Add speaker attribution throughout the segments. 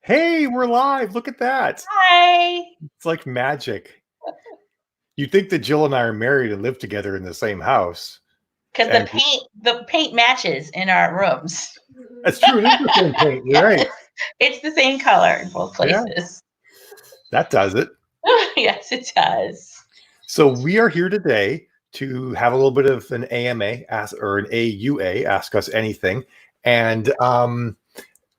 Speaker 1: Hey, we're live. Look at that.
Speaker 2: Hi.
Speaker 1: It's like magic. You'd think that Jill and I are married and live together in the same house.
Speaker 2: Because
Speaker 1: And
Speaker 2: the paint matches in our rooms.
Speaker 1: that's true. It is the same paint. You're right.
Speaker 2: It's the same color in both places.
Speaker 1: That does it.
Speaker 2: Yes, it does.
Speaker 1: So we are here today to have a little bit of an AMA or an AUA, Ask Us Anything. And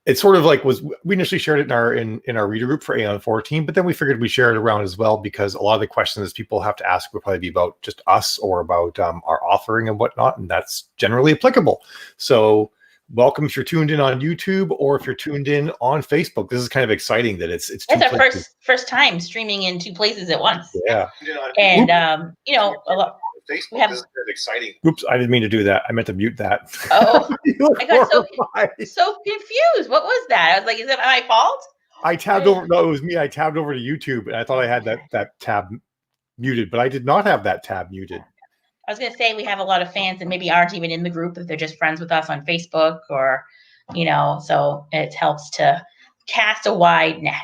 Speaker 1: it's sort of like we initially shared it in our reader group for Aeon 14, but then we figured we'd share it around as well because a lot of the questions people have to ask would probably be about just us or about our authoring and whatnot, and that's generally applicable. So welcome if you're tuned in on YouTube or if you're tuned in on Facebook. This is kind of exciting that it's
Speaker 2: our first time streaming in two places at once.
Speaker 1: Yeah,
Speaker 2: and a lot.
Speaker 1: Facebook, this is kind of exciting. Oops, I didn't mean to do that. I meant to mute that.
Speaker 2: Oh, I got so confused. What was that? I was like, is it my fault?
Speaker 1: I tabbed over. No, it was me. I tabbed over to YouTube, and I thought I had that tab muted, but I did not have that tab muted.
Speaker 2: I was going to say we have a lot of fans that maybe aren't even in the group, if they're just friends with us on Facebook or, so it helps to cast a wide net.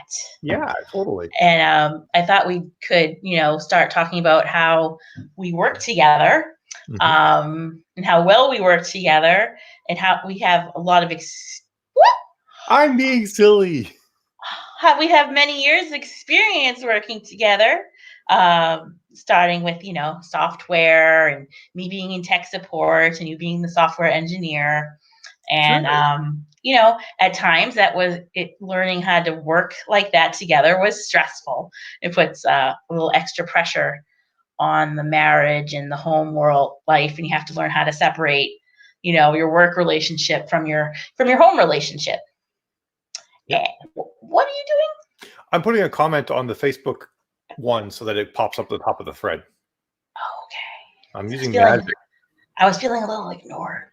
Speaker 1: Yeah, totally.
Speaker 2: And I thought we could, start talking about how we work together, and how well we work together, and how we have a lot of
Speaker 1: I'm being silly.
Speaker 2: How we have many years of experience working together, starting with, software and me being in tech support and you being the software engineer. And, at times that was learning how to work like that together was stressful. It puts a little extra pressure on the marriage and the home world life. And you have to learn how to separate, your work relationship from your home relationship. Yeah. What are you doing?
Speaker 1: I'm putting a comment on the Facebook one so that it pops up at the top of the thread.
Speaker 2: Okay.
Speaker 1: I'm using magic.
Speaker 2: I was feeling a little ignored.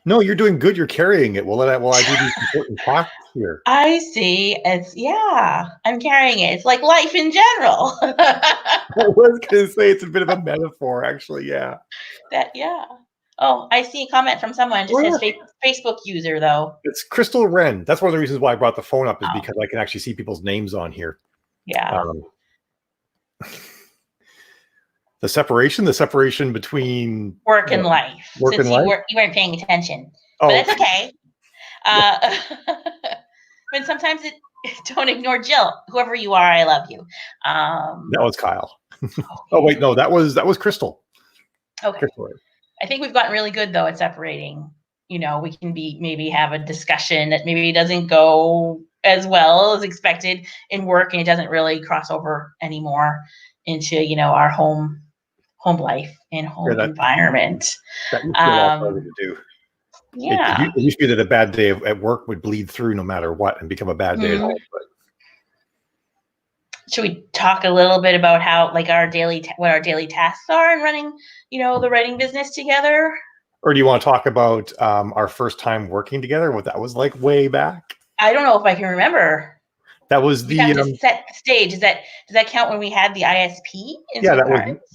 Speaker 1: No, you're doing good. You're carrying it. Well, I do these important tasks here.
Speaker 2: I see. I'm carrying it. It's like life in general.
Speaker 1: I was going to say it's a bit of a metaphor, actually. Yeah.
Speaker 2: Oh, I see a comment from someone. It just says Facebook user, though.
Speaker 1: It's Crystal Wren. That's one of the reasons why I brought the phone up, is because I can actually see people's names on here.
Speaker 2: Yeah.
Speaker 1: The separation between
Speaker 2: work and life.
Speaker 1: Work and life.
Speaker 2: You weren't paying attention, but that's okay. But sometimes don't ignore Jill. Whoever you are, I love you.
Speaker 1: That was Kyle. Oh wait, no, that was Crystal.
Speaker 2: Okay. Crystal. I think we've gotten really good though at separating. We can maybe have a discussion that maybe doesn't go as well as expected in work, and it doesn't really cross over anymore into our home life and home environment.
Speaker 1: That used to be a lot harder to do.
Speaker 2: Yeah.
Speaker 1: It used to be that a bad day at work would bleed through no matter what and become a bad day at home. But
Speaker 2: should we talk a little bit about how, like, what our daily tasks are in running, the writing business together?
Speaker 1: Or do you want to talk about our first time working together? What that was like way back?
Speaker 2: I don't know if I can remember.
Speaker 1: That was the
Speaker 2: set stage. Does that count when we had the ISP?
Speaker 1: That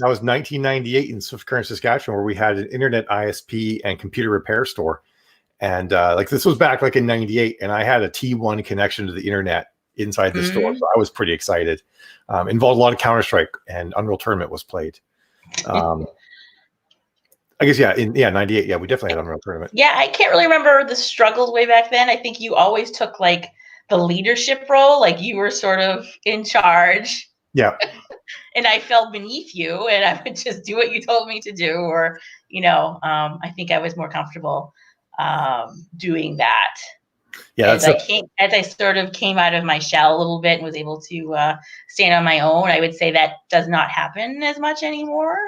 Speaker 1: was 1998 in Swift Current, Saskatchewan, where we had an internet ISP and computer repair store. And this was back in 98, and I had a T1 connection to the internet inside the store. So I was pretty excited. Involved a lot of Counter-Strike, and Unreal Tournament was played. I guess, in 98, we definitely had Unreal Tournament.
Speaker 2: Yeah, I can't really remember the struggles way back then. I think you always took the leadership role, like you were sort of in charge.
Speaker 1: Yeah.
Speaker 2: And I fell beneath you, and I would just do what you told me to do, or, I think I was more comfortable doing that.
Speaker 1: Yeah.
Speaker 2: As I sort of came out of my shell a little bit and was able to stand on my own, I would say that does not happen as much anymore.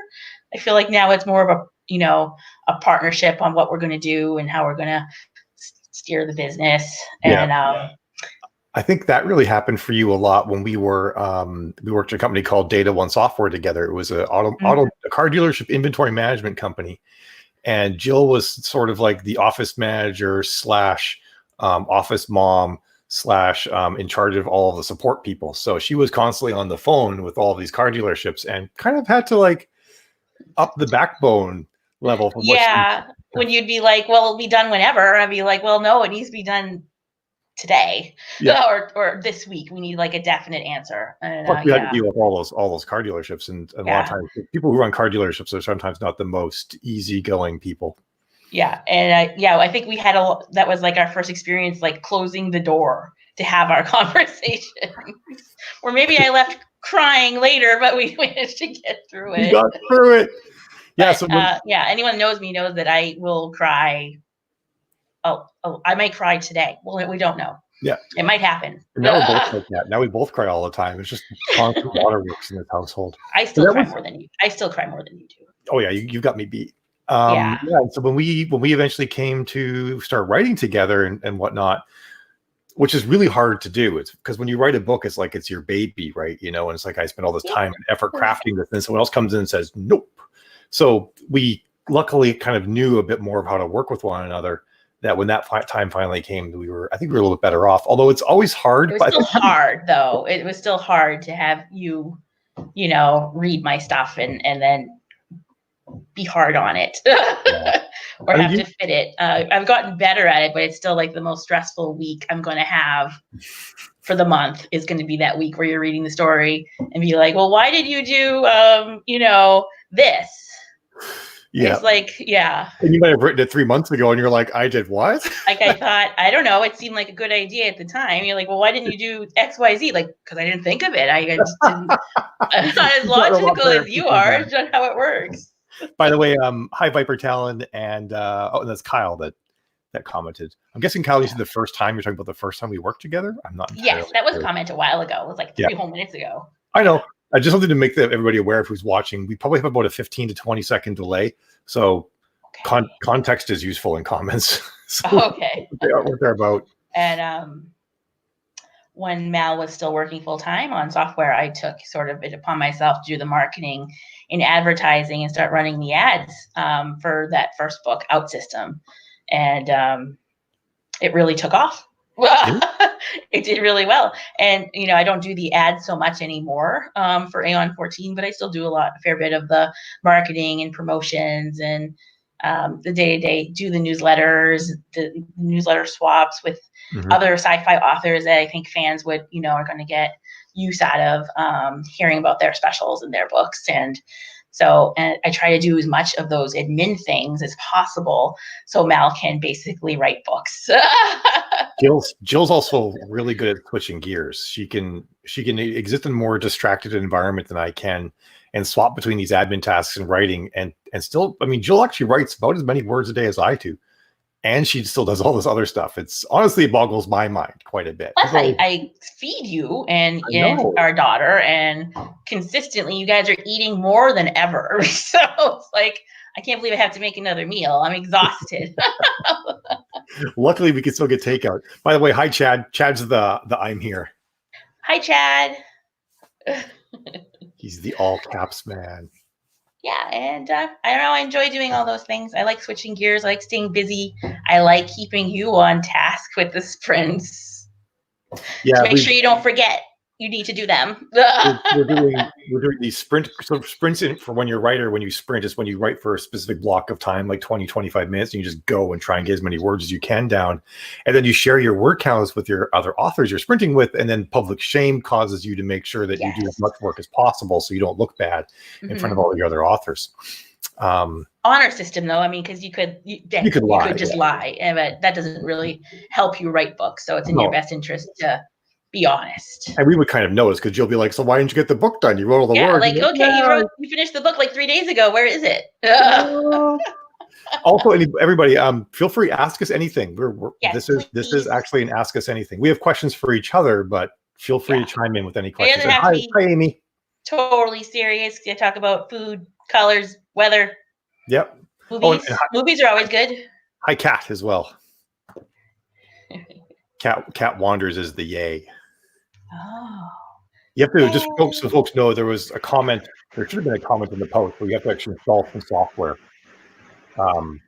Speaker 2: I feel like now it's more of a partnership on what we're going to do and how we're going to steer the business. And
Speaker 1: I think that really happened for you a lot when we worked at a company called Data One Software together. It was a car dealership inventory management company, and Jill was sort of like the office manager / office mom / in charge of all of the support people. So she was constantly on the phone with all of these car dealerships and kind of had to up the backbone level.
Speaker 2: When you'd be like, well, it'll be done whenever. I'd be like, well, no, it needs to be done today
Speaker 1: Yeah.
Speaker 2: or this week. We need like a definite answer. And
Speaker 1: Plus, we had to deal with all those car dealerships, and a lot of
Speaker 2: Yeah.
Speaker 1: times people who run car dealerships are sometimes not the most easygoing people.
Speaker 2: Yeah, and I think we had that was like our first experience, like closing the door to have our conversation. Or maybe I left crying later, but we managed to get through
Speaker 1: We
Speaker 2: it.
Speaker 1: got through it. Yeah.
Speaker 2: But, yeah, anyone knows me knows that I will cry. Oh, I might cry today. Well, we don't know.
Speaker 1: Yeah.
Speaker 2: It might happen.
Speaker 1: And now we're both like that. Now we both cry all the time. It's just constant waterworks in this household.
Speaker 2: I still cry more than you. I still cry more than you do.
Speaker 1: Oh yeah, you've got me beat.
Speaker 2: Yeah.
Speaker 1: So when we eventually came to start writing together and whatnot, which is really hard to do, it's because when you write a book, it's like it's your baby, right? And it's like I spent all this time and effort crafting this, and someone else comes in and says nope. So we luckily kind of knew a bit more of how to work with one another. That when that time finally came, I think we were a little bit better off. Although it's always hard.
Speaker 2: It was still hard, though. It was still hard to have you, read my stuff and then be hard on it or have to fit it. I've gotten better at it, but it's still like the most stressful week I'm going to have for the month is going to be that week where you're reading the story and be like, well, why did you do, this?
Speaker 1: Yeah.
Speaker 2: It's like, yeah.
Speaker 1: And you might have written it 3 months ago and you're like, I did what?
Speaker 2: Like I thought, I don't know. It seemed like a good idea at the time. You're like, well, why didn't you do X, Y, Z? Like, because I didn't think of it. I just didn't. I'm not as logical as you are. It's not how it works.
Speaker 1: By the way, hi Viper Talon, and that's Kyle that commented. I'm guessing Kyle, this is the first time you're talking about the first time we worked together. I'm not.
Speaker 2: Yes, that was a comment a while ago. It was like 3 whole minutes ago.
Speaker 1: I know. I just wanted to make everybody aware of who's watching. We probably have about a 15 to 20 second delay, so context is useful in comments. So
Speaker 2: okay.
Speaker 1: What they're about.
Speaker 2: And when Mal was still working full time on software, I took sort of it upon myself to do the marketing and advertising and start running the ads for that first book, OutSystem, and it really took off. It did really well. And, I don't do the ads so much anymore for Aeon 14, but I still do a fair bit of the marketing and promotions and the day-to-day, do the newsletters, the newsletter swaps with other sci-fi authors that I think fans would, are going to get use out of hearing about their specials and their books. And I try to do as much of those admin things as possible so Mal can basically write books.
Speaker 1: Jill's also really good at switching gears. She can exist in a more distracted environment than I can and swap between these admin tasks and writing and still, Jill actually writes about as many words a day as I do. And she still does all this other stuff. It's honestly, it boggles my mind quite a bit.
Speaker 2: Plus, I feed you and our daughter, and consistently, you guys are eating more than ever. So it's like, I can't believe I have to make another meal. I'm exhausted.
Speaker 1: Luckily, we can still get takeout. By the way, hi, Chad. Chad's the I'm here.
Speaker 2: Hi, Chad.
Speaker 1: He's the all caps man.
Speaker 2: Yeah, and I don't know. I enjoy doing all those things. I like switching gears. I like staying busy. I like keeping you on task with the sprints. Yeah, to make sure you don't forget. You need to do them.
Speaker 1: we're doing these sprints in for when you're a writer. When you sprint is when you write for a specific block of time, like 20, 25 minutes, and you just go and try and get as many words as you can down. And then you share your word counts with your other authors you're sprinting with, and then public shame causes you to make sure that you do as much work as possible so you don't look bad in front of all your other authors.
Speaker 2: Honor system, though, because you could just lie, but that doesn't really help you write books. So it's in your best interest to be honest.
Speaker 1: And we would kind of notice because you'll be like, so why didn't you get the book done? You wrote all the words.
Speaker 2: Like, okay, you finished the book like 3 days ago. Where is it?
Speaker 1: Also, everybody, feel free to ask us anything. This is actually an ask us anything. We have questions for each other, but feel free to chime in with any questions. Hi, Amy.
Speaker 2: Totally serious. You talk about food, colors, weather.
Speaker 1: Yep.
Speaker 2: Movies. Movies are always good.
Speaker 1: Hi, Cat as well. Cat Wanders is the yay.
Speaker 2: Oh.
Speaker 1: You have to so folks know there was a comment. There should have been a comment in the post, but you have to actually install some software. Can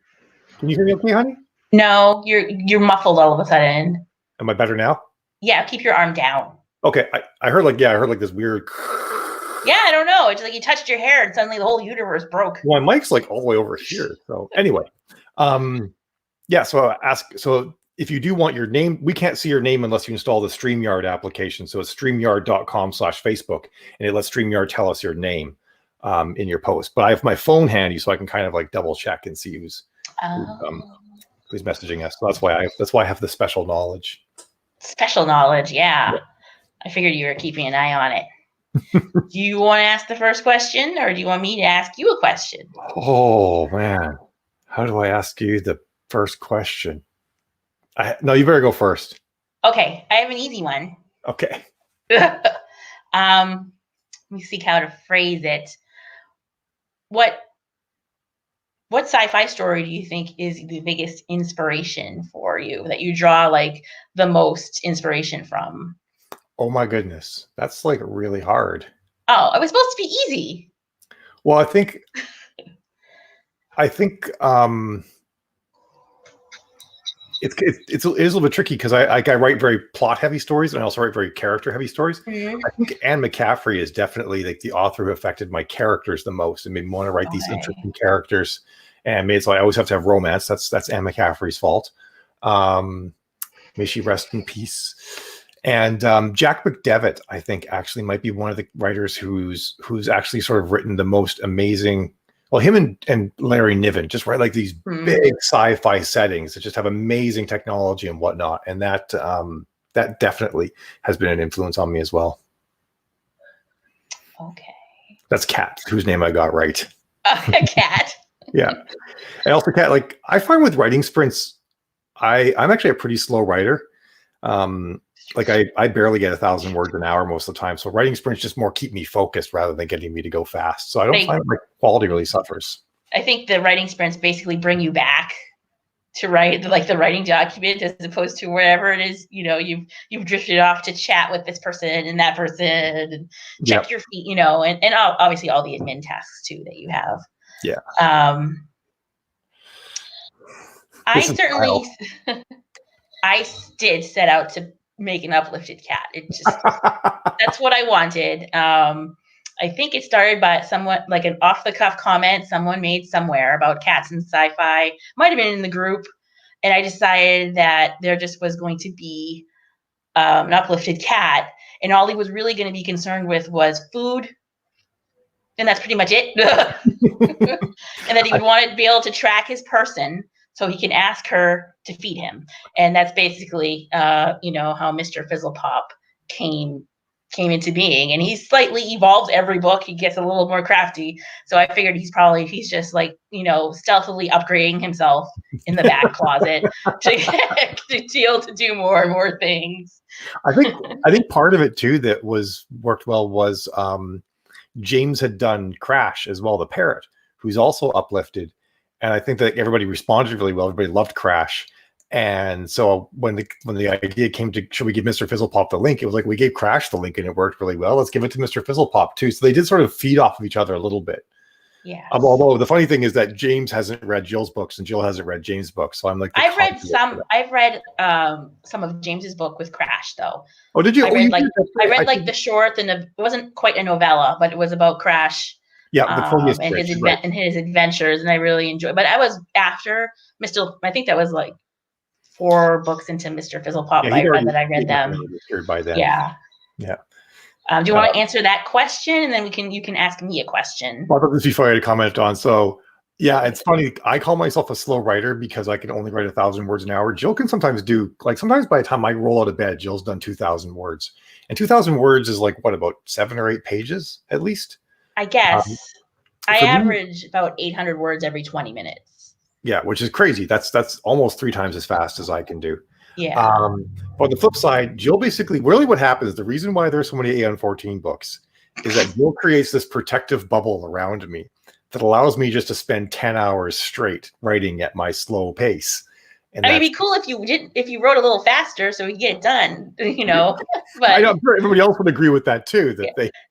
Speaker 1: you hear me okay, honey?
Speaker 2: No, you're muffled all of a sudden.
Speaker 1: Am I better now?
Speaker 2: Yeah, keep your arm down.
Speaker 1: Okay, I heard like this weird.
Speaker 2: Yeah, I don't know. It's like you touched your hair and suddenly the whole universe broke.
Speaker 1: Well, my mic's like all the way over here. So anyway, So if you do want your name, we can't see your name unless you install the StreamYard application. So it's streamyard.com/Facebook, and it lets StreamYard tell us your name in your post. But I have my phone handy, so I can kind of like double check and see who's messaging us. So that's why I have the special knowledge.
Speaker 2: Special knowledge, yeah. I figured you were keeping an eye on it. Do you want to ask the first question, or do you want me to ask you a question?
Speaker 1: Oh man, how do I ask you the first question? No, you better go first.
Speaker 2: Okay, I have an easy one.
Speaker 1: Okay.
Speaker 2: Let me see how to phrase it. What sci-fi story do you think is the biggest inspiration for you, that you draw like the most inspiration from?
Speaker 1: Oh my goodness, that's like really hard.
Speaker 2: Oh, it was supposed to be easy.
Speaker 1: Well, I think it is a little bit tricky because I write very plot heavy stories, and I also write very character heavy stories.
Speaker 2: Mm-hmm.
Speaker 1: I think Anne McCaffrey is definitely like the author who affected my characters the most and made me want to write these interesting characters, and made it so I always have to have romance. That's Anne McCaffrey's fault. May she rest in peace. And Jack McDevitt, I think, actually might be one of the writers who's actually sort of written the most amazing. Well, him and Larry Niven just write like these big sci-fi settings that just have amazing technology and whatnot, and that definitely has been an influence on me as well.
Speaker 2: Okay.
Speaker 1: That's Kat, whose name I got right.
Speaker 2: Kat.
Speaker 1: Yeah, and also Kat. Like I find with writing sprints, I'm actually a pretty slow writer. Like I barely get 1,000 words an hour most of the time. So writing sprints just more keep me focused rather than getting me to go fast. So I don't find my quality really suffers.
Speaker 2: I think the writing sprints basically bring you back to write like the writing document, as opposed to wherever it is, you've drifted off to chat with this person and that person and check your feet, and obviously all the admin tasks too that you have.
Speaker 1: Yeah.
Speaker 2: I did set out to make an uplifted cat. It just that's what I wanted. I think it started by somewhat like an off-the-cuff comment someone made somewhere about cats and sci-fi. Might have been in the group, and I decided that there just was going to be an uplifted cat, and all he was really going to be concerned with was food, and that's pretty much it. And that he would want to be able to track his person so he can ask her to feed him. And that's basically, how Mr. Fizzlepop came into being. And he's slightly evolved every book. He gets a little more crafty. So I figured he's just like, stealthily upgrading himself in the back closet to be able to do more and more things.
Speaker 1: I think part of it too that worked well was James had done Crash as well, the parrot, who's also uplifted. And I think that everybody responded really well. Everybody loved Crash. And so when the idea came to, should we give Mr. Fizzlepop the link? It was like, we gave Crash the link and it worked really well. Let's give it to Mr. Fizzlepop too. So they did sort of feed off of each other a little bit.
Speaker 2: Yeah.
Speaker 1: Although the funny thing is that James hasn't read Jill's books and Jill hasn't read James' books. So I'm like,
Speaker 2: I've read some of James's book with Crash though.
Speaker 1: Oh, did you?
Speaker 2: I read the short, and it wasn't quite a novella, but it was about Crash.
Speaker 1: Yeah, the
Speaker 2: and his adventures, and I really enjoyed. But I was after Mr. I think that was like 4 books into Mr. Fizzlepop. I read them.
Speaker 1: By then.
Speaker 2: Yeah.
Speaker 1: Yeah.
Speaker 2: Do you want to answer that question, and then you can ask me a question?
Speaker 1: Well, I thought this before I had to comment on. So yeah, it's funny. I call myself a slow writer because I can only write 1,000 words an hour. Jill can sometimes do sometimes by the time I roll out of bed, Jill's done 2,000 words, and 2,000 words is like what, about 7 or 8 pages at least.
Speaker 2: I guess I average about 800 words every 20 minutes.
Speaker 1: Yeah, which is crazy. That's almost 3 times as fast as I can do.
Speaker 2: Yeah.
Speaker 1: But on the flip side, Jill basically, really what happens, the reason why there's so many Aeon 14 books is that Jill creates this protective bubble around me that allows me just to spend 10 hours straight writing at my slow pace. And
Speaker 2: it'd be cool if you wrote a little faster so we get it done, But
Speaker 1: I know everybody else would agree with that too.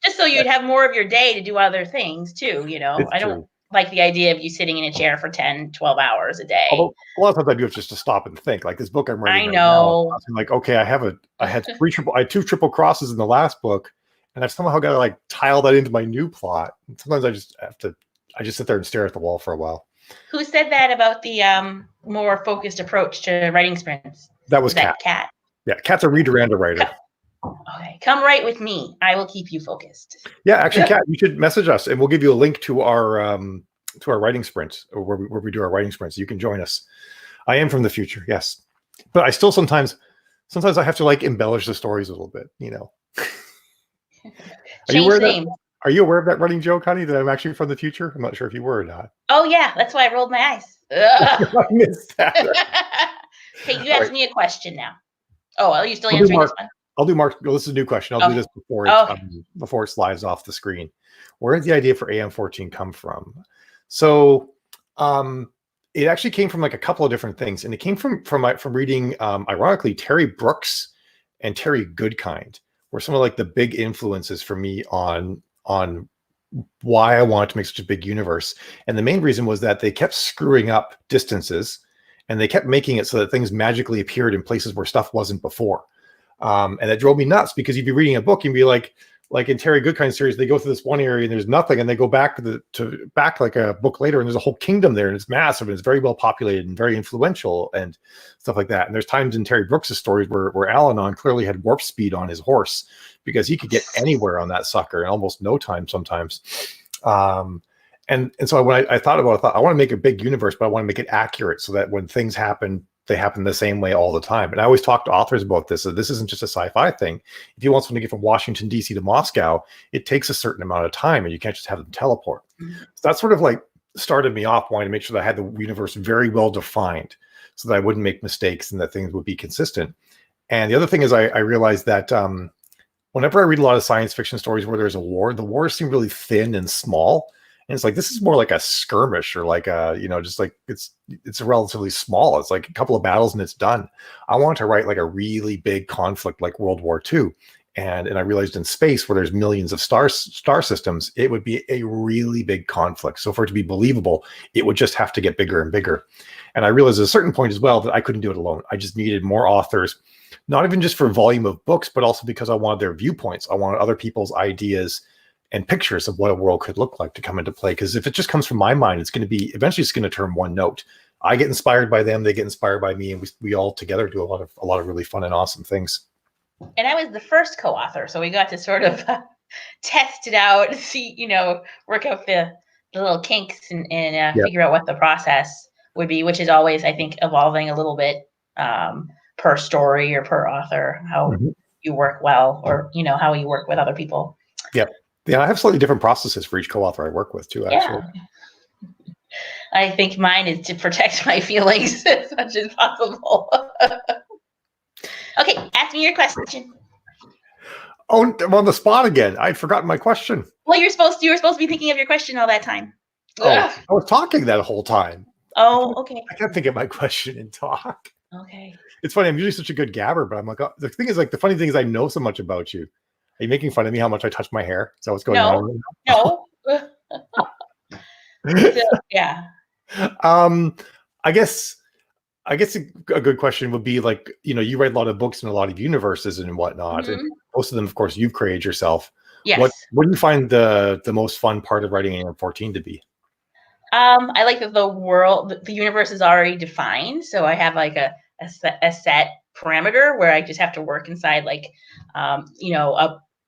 Speaker 2: Just so you'd have more of your day to do other things too. I don't like the idea of you sitting in a chair for 10, 12 hours a day.
Speaker 1: Although a lot of times I do have just to stop and think. Like this book I'm writing.
Speaker 2: I know.
Speaker 1: Right now, I'm like, okay, I had 2 triple crosses in the last book, and I've somehow got to tile that into my new plot. And sometimes I just sit there and stare at the wall for a while.
Speaker 2: Who said that about the more focused approach to writing sprints?
Speaker 1: That was
Speaker 2: Is that
Speaker 1: Kat.
Speaker 2: Kat?
Speaker 1: Yeah, Kat's a reader and a writer.
Speaker 2: Okay, come write with me. I will keep you focused.
Speaker 1: Yeah, actually, Kat, you should message us, and we'll give you a link to our writing sprints, or where we do our writing sprints. You can join us. I am from the future, yes, but I still sometimes I have to like embellish the stories a little bit.
Speaker 2: Change names.
Speaker 1: Are you aware of that running joke, honey? That I'm actually from the future? I'm not sure if you were or not.
Speaker 2: Oh yeah, that's why I rolled my eyes.
Speaker 1: I missed that.
Speaker 2: Okay, you asked me a question now. Oh, are you still answering this one?
Speaker 1: I'll do Mark. Well, this is a new question. I'll do this before it slides off the screen. Where did the idea for Aeon 14 come from? So, it actually came from like a couple of different things, and it came from reading, ironically, Terry Brooks and Terry Goodkind were some of like the big influences for me on why I wanted to make such a big universe. And the main reason was that they kept screwing up distances, and they kept making it so that things magically appeared in places where stuff wasn't before. And that drove me nuts, because you'd be reading a book and be like in Terry Goodkind series, they go through this one area and there's nothing, and they go back back like a book later, and there's a whole kingdom there, and it's massive, and it's very well populated and very influential and stuff like that. And there's times in Terry Brooks' stories where Aeon clearly had warp speed on his horse, because he could get anywhere on that sucker in almost no time sometimes. And so when I thought about it, I want to make a big universe, but I want to make it accurate so that when things happen, they happen the same way all the time. And I always talk to authors about this. So this isn't just a sci-fi thing. If you want someone to get from Washington, D.C. to Moscow, it takes a certain amount of time, and you can't just have them teleport. Mm-hmm. So that sort of like started me off wanting to make sure that I had the universe very well defined, so that I wouldn't make mistakes and that things would be consistent. And the other thing is I realized that whenever I read a lot of science fiction stories where there's a war, the wars seem really thin and small. And it's like, this is more like a skirmish, or like a, just like it's relatively small. It's like a couple of battles and it's done. I want to write like a really big conflict like World War II. And I realized in space, where there's millions of star systems, it would be a really big conflict. So for it to be believable, it would just have to get bigger and bigger. And I realized at a certain point as well that I couldn't do it alone. I just needed more authors, not even just for volume of books, but also because I wanted their viewpoints. I wanted other people's ideas and pictures of what a world could look like to come into play. Because if it just comes from my mind, eventually it's going to turn one note. I get inspired by them, they get inspired by me, and we all together do a lot of really fun and awesome things.
Speaker 2: And I was the first co-author, so we got to sort of test it out, see, work out the little kinks and figure out what the process would be, which is always, I think, evolving a little bit per story or per author, how you work well, or how you work with other people.
Speaker 1: Yeah, I have slightly different processes for each co-author I work with too, actually.
Speaker 2: Yeah. I think mine is to protect my feelings as much as possible. Okay, ask me your question.
Speaker 1: Oh, I'm on the spot again. I'd forgotten my question.
Speaker 2: Well, you were supposed to be thinking of your question all that time.
Speaker 1: Oh, I was talking that whole time.
Speaker 2: Oh, okay.
Speaker 1: I can't think of my question and talk.
Speaker 2: Okay.
Speaker 1: It's funny. I'm usually such a good gabber, but I'm like, the thing is, like, the funny thing is, I know so much about you. Are you making fun of me how much I touch my hair? Is that what's going on?
Speaker 2: No. So, yeah.
Speaker 1: I guess a good question would be like, you write a lot of books in a lot of universes and whatnot, and most of them, of course, you've created yourself.
Speaker 2: Yes.
Speaker 1: What do you find the most fun part of writing Aeon 14 to be?
Speaker 2: I like that the universe is already defined, so I have like a set parameter where I just have to work inside, like,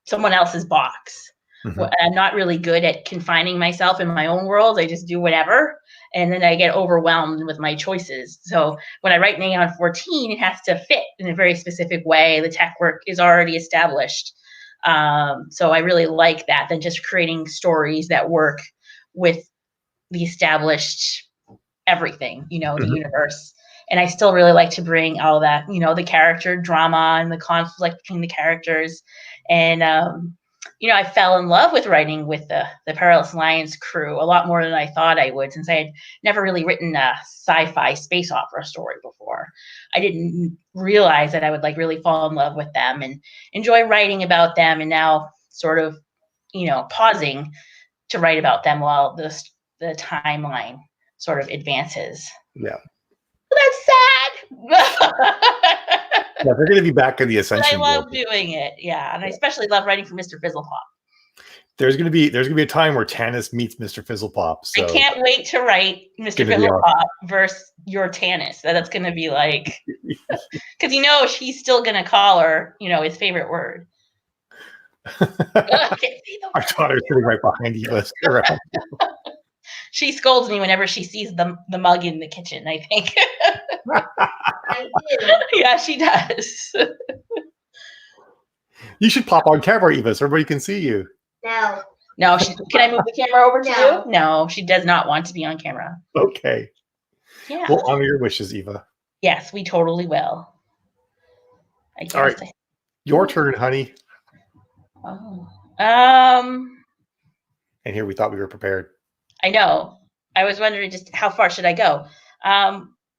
Speaker 2: someone else's box. I'm not really good at confining myself in my own world. I just do whatever, and then I get overwhelmed with my choices. So when I write Aeon 14, it has to fit in a very specific way. The tech work is already established. So I really like that, than just creating stories that work with the established everything, the universe. And I still really like to bring all that, the character drama and the conflict between the characters. And, I fell in love with writing with the Perilous Alliance crew a lot more than I thought I would, since I had never really written a sci-fi space opera story before. I didn't realize that I would like really fall in love with them and enjoy writing about them. And now sort of, pausing to write about them while the timeline sort of advances.
Speaker 1: Yeah.
Speaker 2: That's sad.
Speaker 1: Yeah, they're going to be back in the Ascension.
Speaker 2: I love doing it. Yeah. And I especially love writing for Mr. Fizzlepop.
Speaker 1: there's gonna be a time where Tanis meets Mr. Fizzlepop. So
Speaker 2: I can't wait to write Mr. Fizzlepop versus your Tanis. That's going to be like, because she's still going to call her, his favorite word.
Speaker 1: Our daughter's sitting right behind Eva.
Speaker 2: She scolds me whenever she sees the mug in the kitchen, I think. I do. Yeah, she does.
Speaker 1: You should pop on camera, Eva, so everybody can see you.
Speaker 2: No, can I move the camera over to you? No, she does not want to be on camera.
Speaker 1: Okay.
Speaker 2: Yeah.
Speaker 1: We'll honor your wishes, Eva.
Speaker 2: Yes, we totally will.
Speaker 1: All right. Your turn, honey.
Speaker 2: Oh.
Speaker 1: And here we thought we were prepared.
Speaker 2: I know. I was wondering just how far should I go?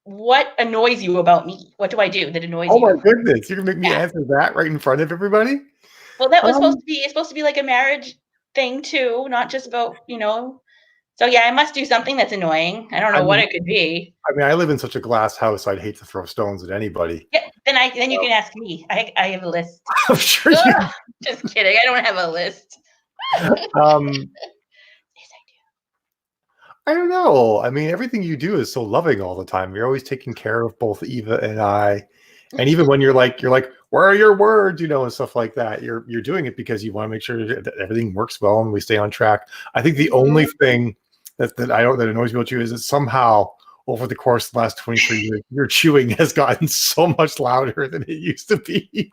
Speaker 2: What annoys you about me? What do I do that annoys you?
Speaker 1: Oh my goodness. You're going to make me answer that right in front of everybody?
Speaker 2: Well, that was supposed to be like a marriage thing too, not just about, So yeah, I must do something that's annoying. I don't know what it could be.
Speaker 1: I mean, I live in such a glass house, so I'd hate to throw stones at anybody.
Speaker 2: Yeah, then you can ask me. I have a list.
Speaker 1: I'm sure you
Speaker 2: Just kidding. I don't have a list.
Speaker 1: Yes, I do. I don't know. I mean, everything you do is so loving all the time. You're always taking care of both Eva and I. And even when you're like, where are your words, and stuff like that. You're doing it because you want to make sure that everything works well and we stay on track. I think the only thing that annoys me about you is that somehow over the course of the last 23 years, your chewing has gotten so much louder than it used to be.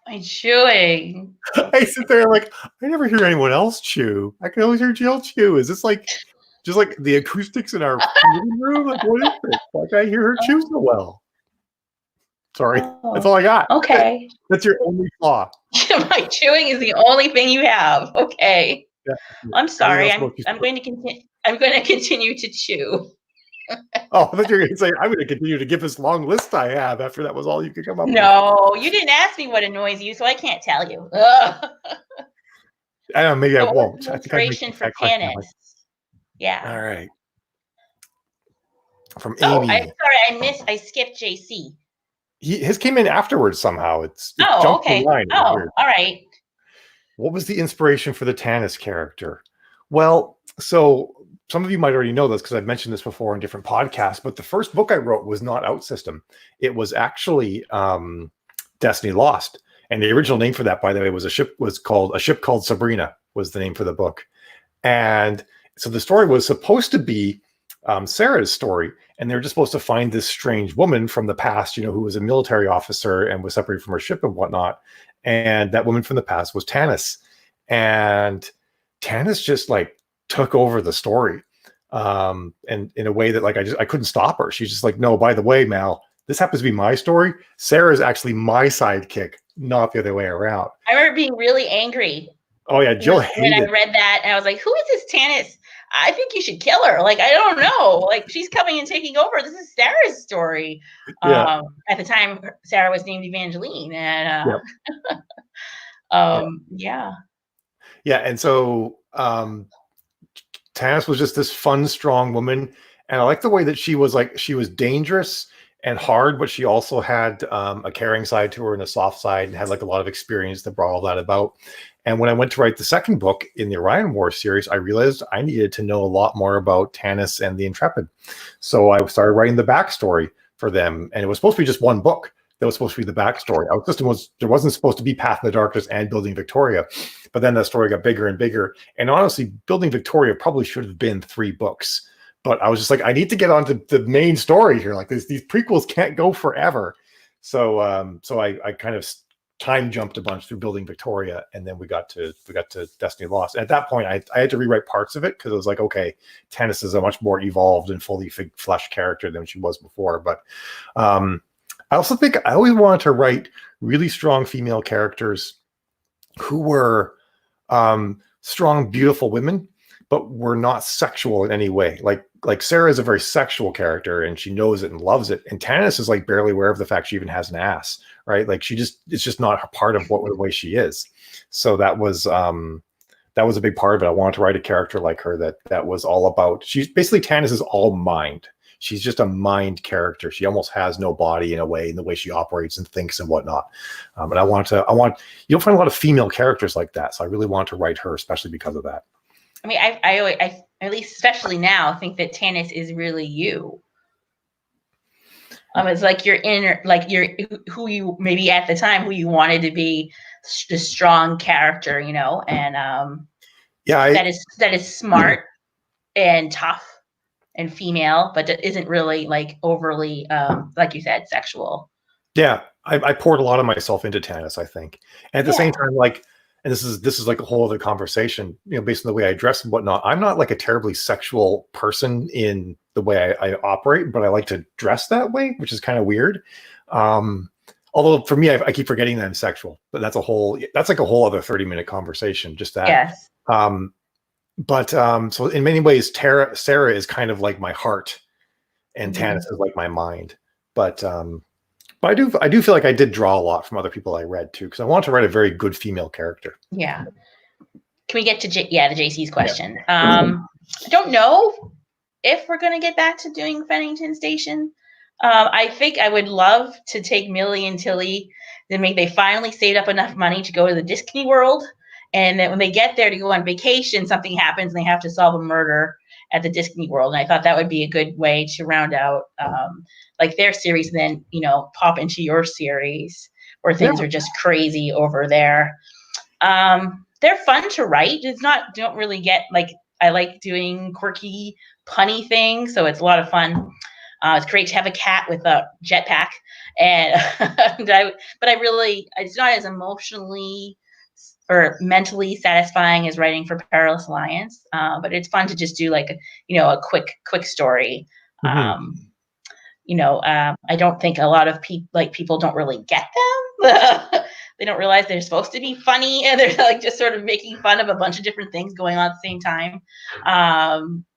Speaker 2: My chewing.
Speaker 1: I sit there like, I never hear anyone else chew. I can always hear Jill chew. Is this just like the acoustics in our living room? Like, what is this? Like, I hear her chew so well. Sorry, that's all I got.
Speaker 2: Okay.
Speaker 1: That's your only flaw.
Speaker 2: My chewing is the only thing you have. Okay. Yeah. I'm sorry. I'm going to continue to chew.
Speaker 1: Oh, I thought you were going to say, I'm going to continue to give this long list I have after that was all you could come up with.
Speaker 2: No, you didn't ask me what annoys you, so I can't tell you.
Speaker 1: I don't know, maybe I won't.
Speaker 2: Inspiration for Tanis. Yeah.
Speaker 1: All right. From Amy.
Speaker 2: I'm sorry, I skipped JC.
Speaker 1: His came in afterwards somehow. It
Speaker 2: jumped okay. Line. Oh, all right.
Speaker 1: What was the inspiration for the Tanis character? Well, so some of you might already know this because I've mentioned this before in different podcasts, but the first book I wrote was not Outsystem. It was actually Destiny Lost. And the original name for that, by the way, was A Ship Called Sabrina was the name for the book. And so the story was supposed to be Sarah's story, and they're just supposed to find this strange woman from the past, who was a military officer and was separated from her ship and whatnot. And that woman from the past was Tanis. And Tanis just took over the story. And in a way that I couldn't stop her. She's just like, no, by the way, Mal, this happens to be my story. Sarah is actually my sidekick, not the other way around.
Speaker 2: I remember being really angry.
Speaker 1: Oh yeah, Jill hated
Speaker 2: when I read that, and I was like, who is this Tanis? I think you should kill her. I don't know. She's coming and taking over. This is Sarah's story. Yeah. At the time, Sarah was named Evangeline. And yeah.
Speaker 1: Yeah. And so Tanis was just this fun, strong woman. And I like the way that she was dangerous and hard, but she also had a caring side to her and a soft side, and had a lot of experience that brought all that about. And when I went to write the second book in the Orion War series, I realized I needed to know a lot more about Tanis and the Intrepid. So I started writing the backstory for them. And it was supposed to be just one book. That was supposed to be the backstory. There wasn't supposed to be Path in the Darkness and Building Victoria. But then that story got bigger and bigger. And honestly, Building Victoria probably should have been 3 books. But I was just like, I need to get on to the main story here. These prequels can't go forever. So I kind of time jumped a bunch through Building Victoria, and then we got to Destiny Lost. And at that point, I had to rewrite parts of it because it was like, okay, Tanis is a much more evolved and fully fleshed character than she was before. But I also think I always wanted to write really strong female characters who were strong, beautiful women, but were not sexual in any way. Like Sarah is a very sexual character, and she knows it and loves it. And Tanis is barely aware of the fact she even has an ass, right? It's just not a part of the way she is. So that was a big part of it. I wanted to write a character like her that was all about. She's basically, Tanis is all mind. she's just a mind character. She almost has no body in a way, in the way she operates and thinks and whatnot. And you don't find a lot of female characters like that. So I really want to write her, especially because of that.
Speaker 2: I mean, I at least especially now think that Tanis is really you. It's like your inner, like you're who you maybe at the time who you wanted to be, the strong character, you know, and that is smart and tough and female, but that isn't really like overly, like you said, sexual.
Speaker 1: Yeah, I poured a lot of myself into Tanis, I think, and at the same time, like, and this is like a whole other conversation, you know, based on the way I dress and whatnot. I'm not like a terribly sexual person in the way I operate, but I like to dress that way, which is kind of weird. Although for me, I keep forgetting that I'm sexual, but that's like a whole other 30-minute conversation. Just that.
Speaker 2: Yes.
Speaker 1: So in many ways, Sarah is kind of like my heart, and Tanis is like my mind. But I do feel like I did draw a lot from other people I read too, because I want to write a very good female character.
Speaker 2: Yeah. Can we get to the JC's question? Yeah. I don't know if we're going to get back to doing Fennington Station. I think I would love to take Millie and Tilly. Then they finally saved up enough money to go to the Disney World, and then when they get there to go on vacation, something happens and they have to solve a murder at the Disney World. And I thought that would be a good way to round out like their series, and then, you know, pop into your series where things are just crazy over there. They're fun to write. Don't really get, like, I like doing quirky, punny things, so it's a lot of fun. It's great to have a cat with a jetpack, but it's not as emotionally or mentally satisfying as writing for Perilous Alliance. But it's fun to just do like a quick story. I don't think a lot of people don't really get them. They don't realize they're supposed to be funny, and they're like just sort of making fun of a bunch of different things going on at the same time.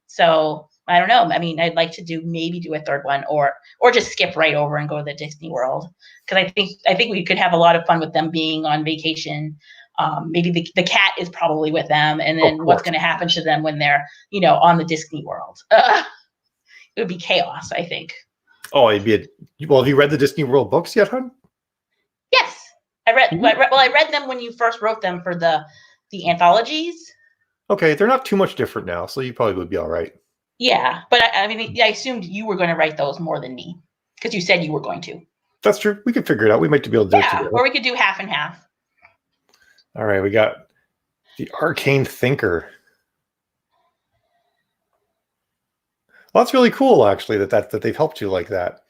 Speaker 2: So I don't know. I mean, I'd like to maybe do a third one, or just skip right over and go to the Disney World, because I think we could have a lot of fun with them being on vacation. Maybe the cat is probably with them, and then what's going to happen to them when they're on the Disney World? It would be chaos, I think.
Speaker 1: Oh, have you read the Disney World books yet, hon?
Speaker 2: Yes, I read. Well, I read them when you first wrote them for the anthologies.
Speaker 1: Okay, they're not too much different now, so you probably would be all right.
Speaker 2: Yeah, but I mean, I assumed you were going to write those more than me, because you said you were going to.
Speaker 1: That's true. We could figure it out. We might be able to do it together.
Speaker 2: Or we could do half and half.
Speaker 1: All right, we got the Arcane Thinker. Well, that's really cool, actually, that they've helped you like that.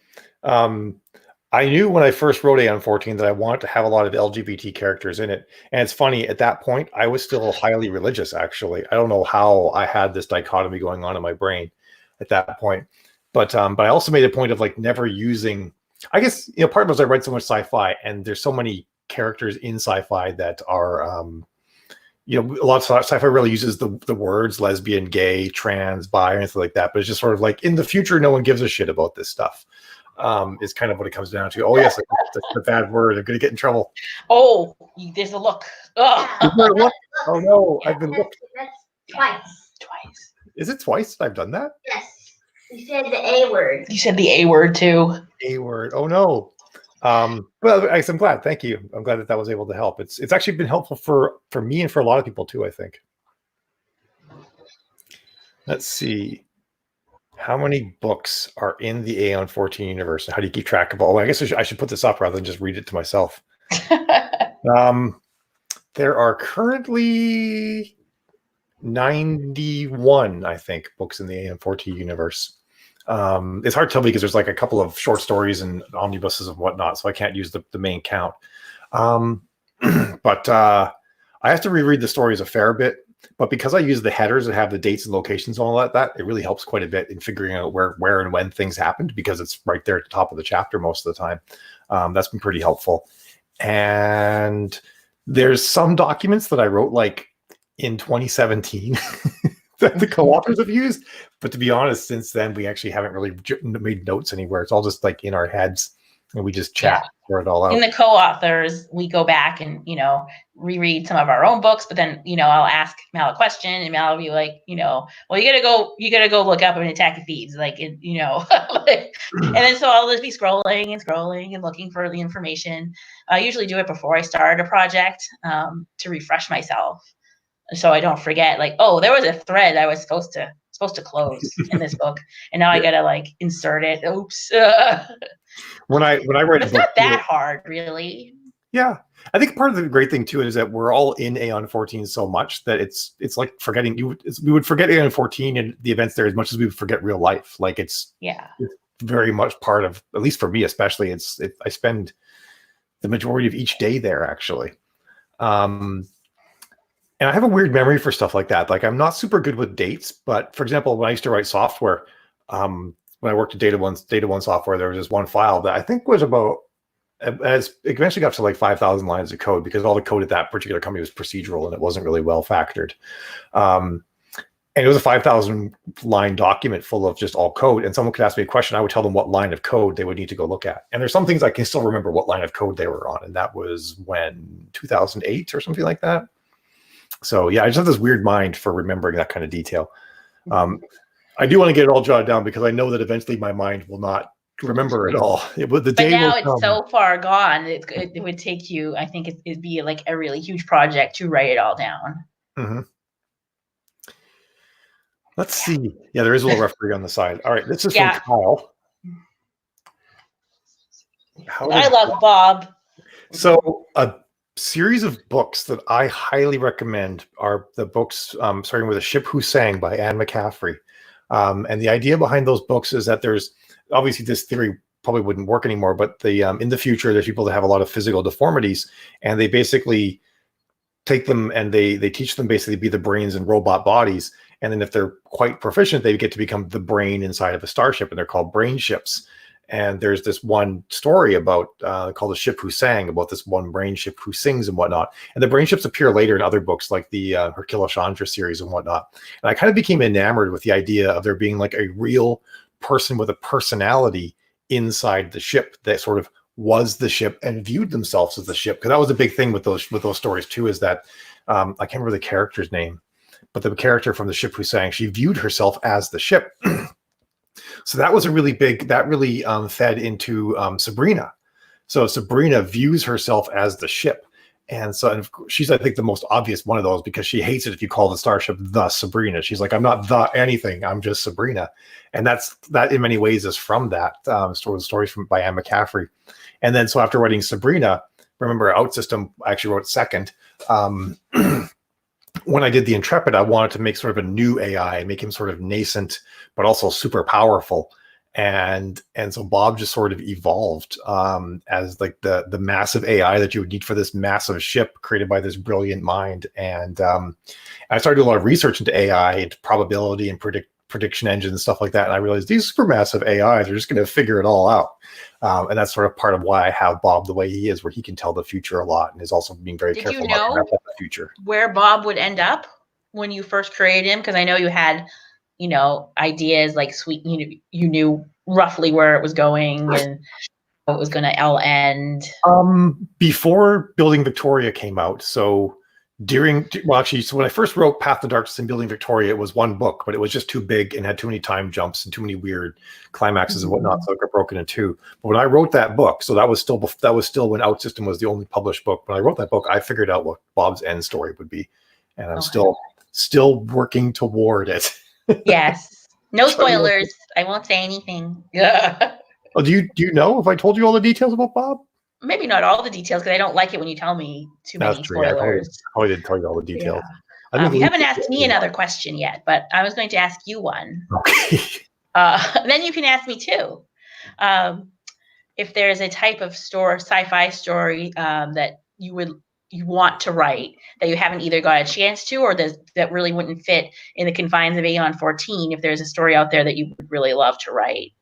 Speaker 1: I knew when I first wrote Aeon 14 that I wanted to have a lot of LGBT characters in it. And it's funny, at that point, I was still highly religious, actually. I don't know how I had this dichotomy going on in my brain at that point. But I also made a point of like never using, I guess, part of it was I read so much sci-fi, and there's so many characters in sci-fi that are, a lot of sci-fi really uses the words lesbian, gay, trans, bi, or anything like that. But it's just sort of like, in the future, no one gives a shit about this stuff. Is kind of what it comes down to. Oh yes, that's a bad word. I'm going to get in trouble.
Speaker 2: Oh, there's a look.
Speaker 1: Oh no, I've been looked.
Speaker 3: That's twice.
Speaker 1: Is it twice I've done that?
Speaker 3: Yes. You said the A word.
Speaker 2: You said the A word too.
Speaker 1: A word. Oh no. Well, I'm glad. Thank you. I'm glad that was able to help. It's actually been helpful for me and for a lot of people too, I think. Let's see. How many books are in the Aeon 14 universe? How do you keep track of all? I guess I should put this up rather than just read it to myself. There are currently 91, I think, books in the Aeon 14 universe. It's hard to tell because there's like a couple of short stories and omnibuses and whatnot, so I can't use the main count. But I have to reread the stories a fair bit. But because I use the headers that have the dates and locations and all that it really helps quite a bit in figuring out where and when things happened, because it's right there at the top of the chapter most of the time. That's been pretty helpful. And there's some documents that I wrote like in 2017 that the co-authors have used. But to be honest, since then, we actually haven't really made notes anywhere. It's all just like in our heads. and we just chat for it all out.
Speaker 2: In the co-authors, we go back and, reread some of our own books, but then, I'll ask Mal a question and Mal will be like, well, you gotta go look up an Attack of Thieves. Like, and then so I'll just be scrolling and looking for the information. I usually do it before I start a project, to refresh myself. So I don't forget, like, oh, there was a thread I was supposed to close in this book. And now I gotta insert it. Oops.
Speaker 1: When I write
Speaker 2: it's not that hard, really.
Speaker 1: Yeah. I think part of the great thing too is that we're all in Aeon 14 so much that it's like forgetting we would forget Aeon 14 and the events there as much as we would forget real life. Like it's very much part of, at least for me especially, I spend the majority of each day there actually. And I have a weird memory for stuff like that. Like I'm not super good with dates, but for example, when I used to write software, when I worked at Data One software, there was this one file that I think was about, as it eventually got to like 5,000 lines of code because all the code at that particular company was procedural and it wasn't really well factored. And it was a 5,000 line document full of just all code. And someone could ask me a question. I would tell them what line of code they would need to go look at. And there's some things I can still remember what line of code they were on. And that was when 2008 or something like that. So yeah, I just have this weird mind for remembering that kind of detail. I do want to get it all jotted down because I know that eventually my mind will not remember it all. But now
Speaker 2: it's so far gone. It would take you, I think it'd be like a really huge project to write it all down.
Speaker 1: Mm-hmm. Let's see. Yeah, there is a little referee on the side. All right, this is from Kyle.
Speaker 2: I love Bob.
Speaker 1: So a series of books that I highly recommend are the books starting with A Ship Who Sang by Anne McCaffrey. And the idea behind those books is that there's obviously this theory probably wouldn't work anymore, but in the future, there's people that have a lot of physical deformities, and they basically take them and they teach them basically to be the brains in robot bodies. And then if they're quite proficient, they get to become the brain inside of a starship, and they're called brain ships. And there's this one story about called The Ship Who Sang, about this one brain ship who sings and whatnot. And the brain ships appear later in other books like the Hercule Chandra series and whatnot. And I kind of became enamored with the idea of there being like a real person with a personality inside the ship that sort of was the ship and viewed themselves as the ship. Because that was a big thing with those stories too, is that I can't remember the character's name, but the character from The Ship Who Sang, she viewed herself as the ship. So that was a really big, that really fed into Sabrina. So Sabrina views herself as the ship. And so she's, I think, the most obvious one of those because she hates it if you call the starship the Sabrina. She's like, I'm not the anything, I'm just Sabrina. And that in many ways is from that stories by Anne McCaffrey. And then so after writing Sabrina, remember OutSystem, I actually wrote second. When I did the Intrepid, I wanted to make sort of a new AI, make him sort of nascent, but also super powerful. And so Bob just sort of evolved as like the massive AI that you would need for this massive ship created by this brilliant mind. And I started doing a lot of research into AI, into probability and prediction engines and stuff like that. And I realized these supermassive AIs are just going to figure it all out. And that's sort of part of why I have Bob the way he is, where he can tell the future a lot and is also being very careful about the future.
Speaker 2: Where Bob would end up when you first created him? Because I know you had, ideas like you knew roughly where it was going and what was going to end.
Speaker 1: Before Building Victoria came out, so so when I first wrote Path to Darkness and Building Victoria, it was one book, but it was just too big and had too many time jumps and too many weird climaxes and whatnot, so it got broken in two. But when I wrote that book, so that was still when OutSystem was the only published book. When I wrote that book, I figured out what Bob's end story would be, and I'm still working toward it.
Speaker 2: Yes. No spoilers. I won't say anything.
Speaker 1: Oh, do you know if I told you all the details about Bob?
Speaker 2: Maybe not all the details, because I don't like it when you tell me too many spoilers.
Speaker 1: I probably didn't tell you all the details.
Speaker 2: Yeah. You haven't asked me another question yet, but I was going to ask you one.
Speaker 1: Okay.
Speaker 2: Then you can ask me two. If there's a type of sci-fi story that you want to write that you haven't either got a chance to, or that really wouldn't fit in the confines of Aeon 14, if there's a story out there that you would really love to write.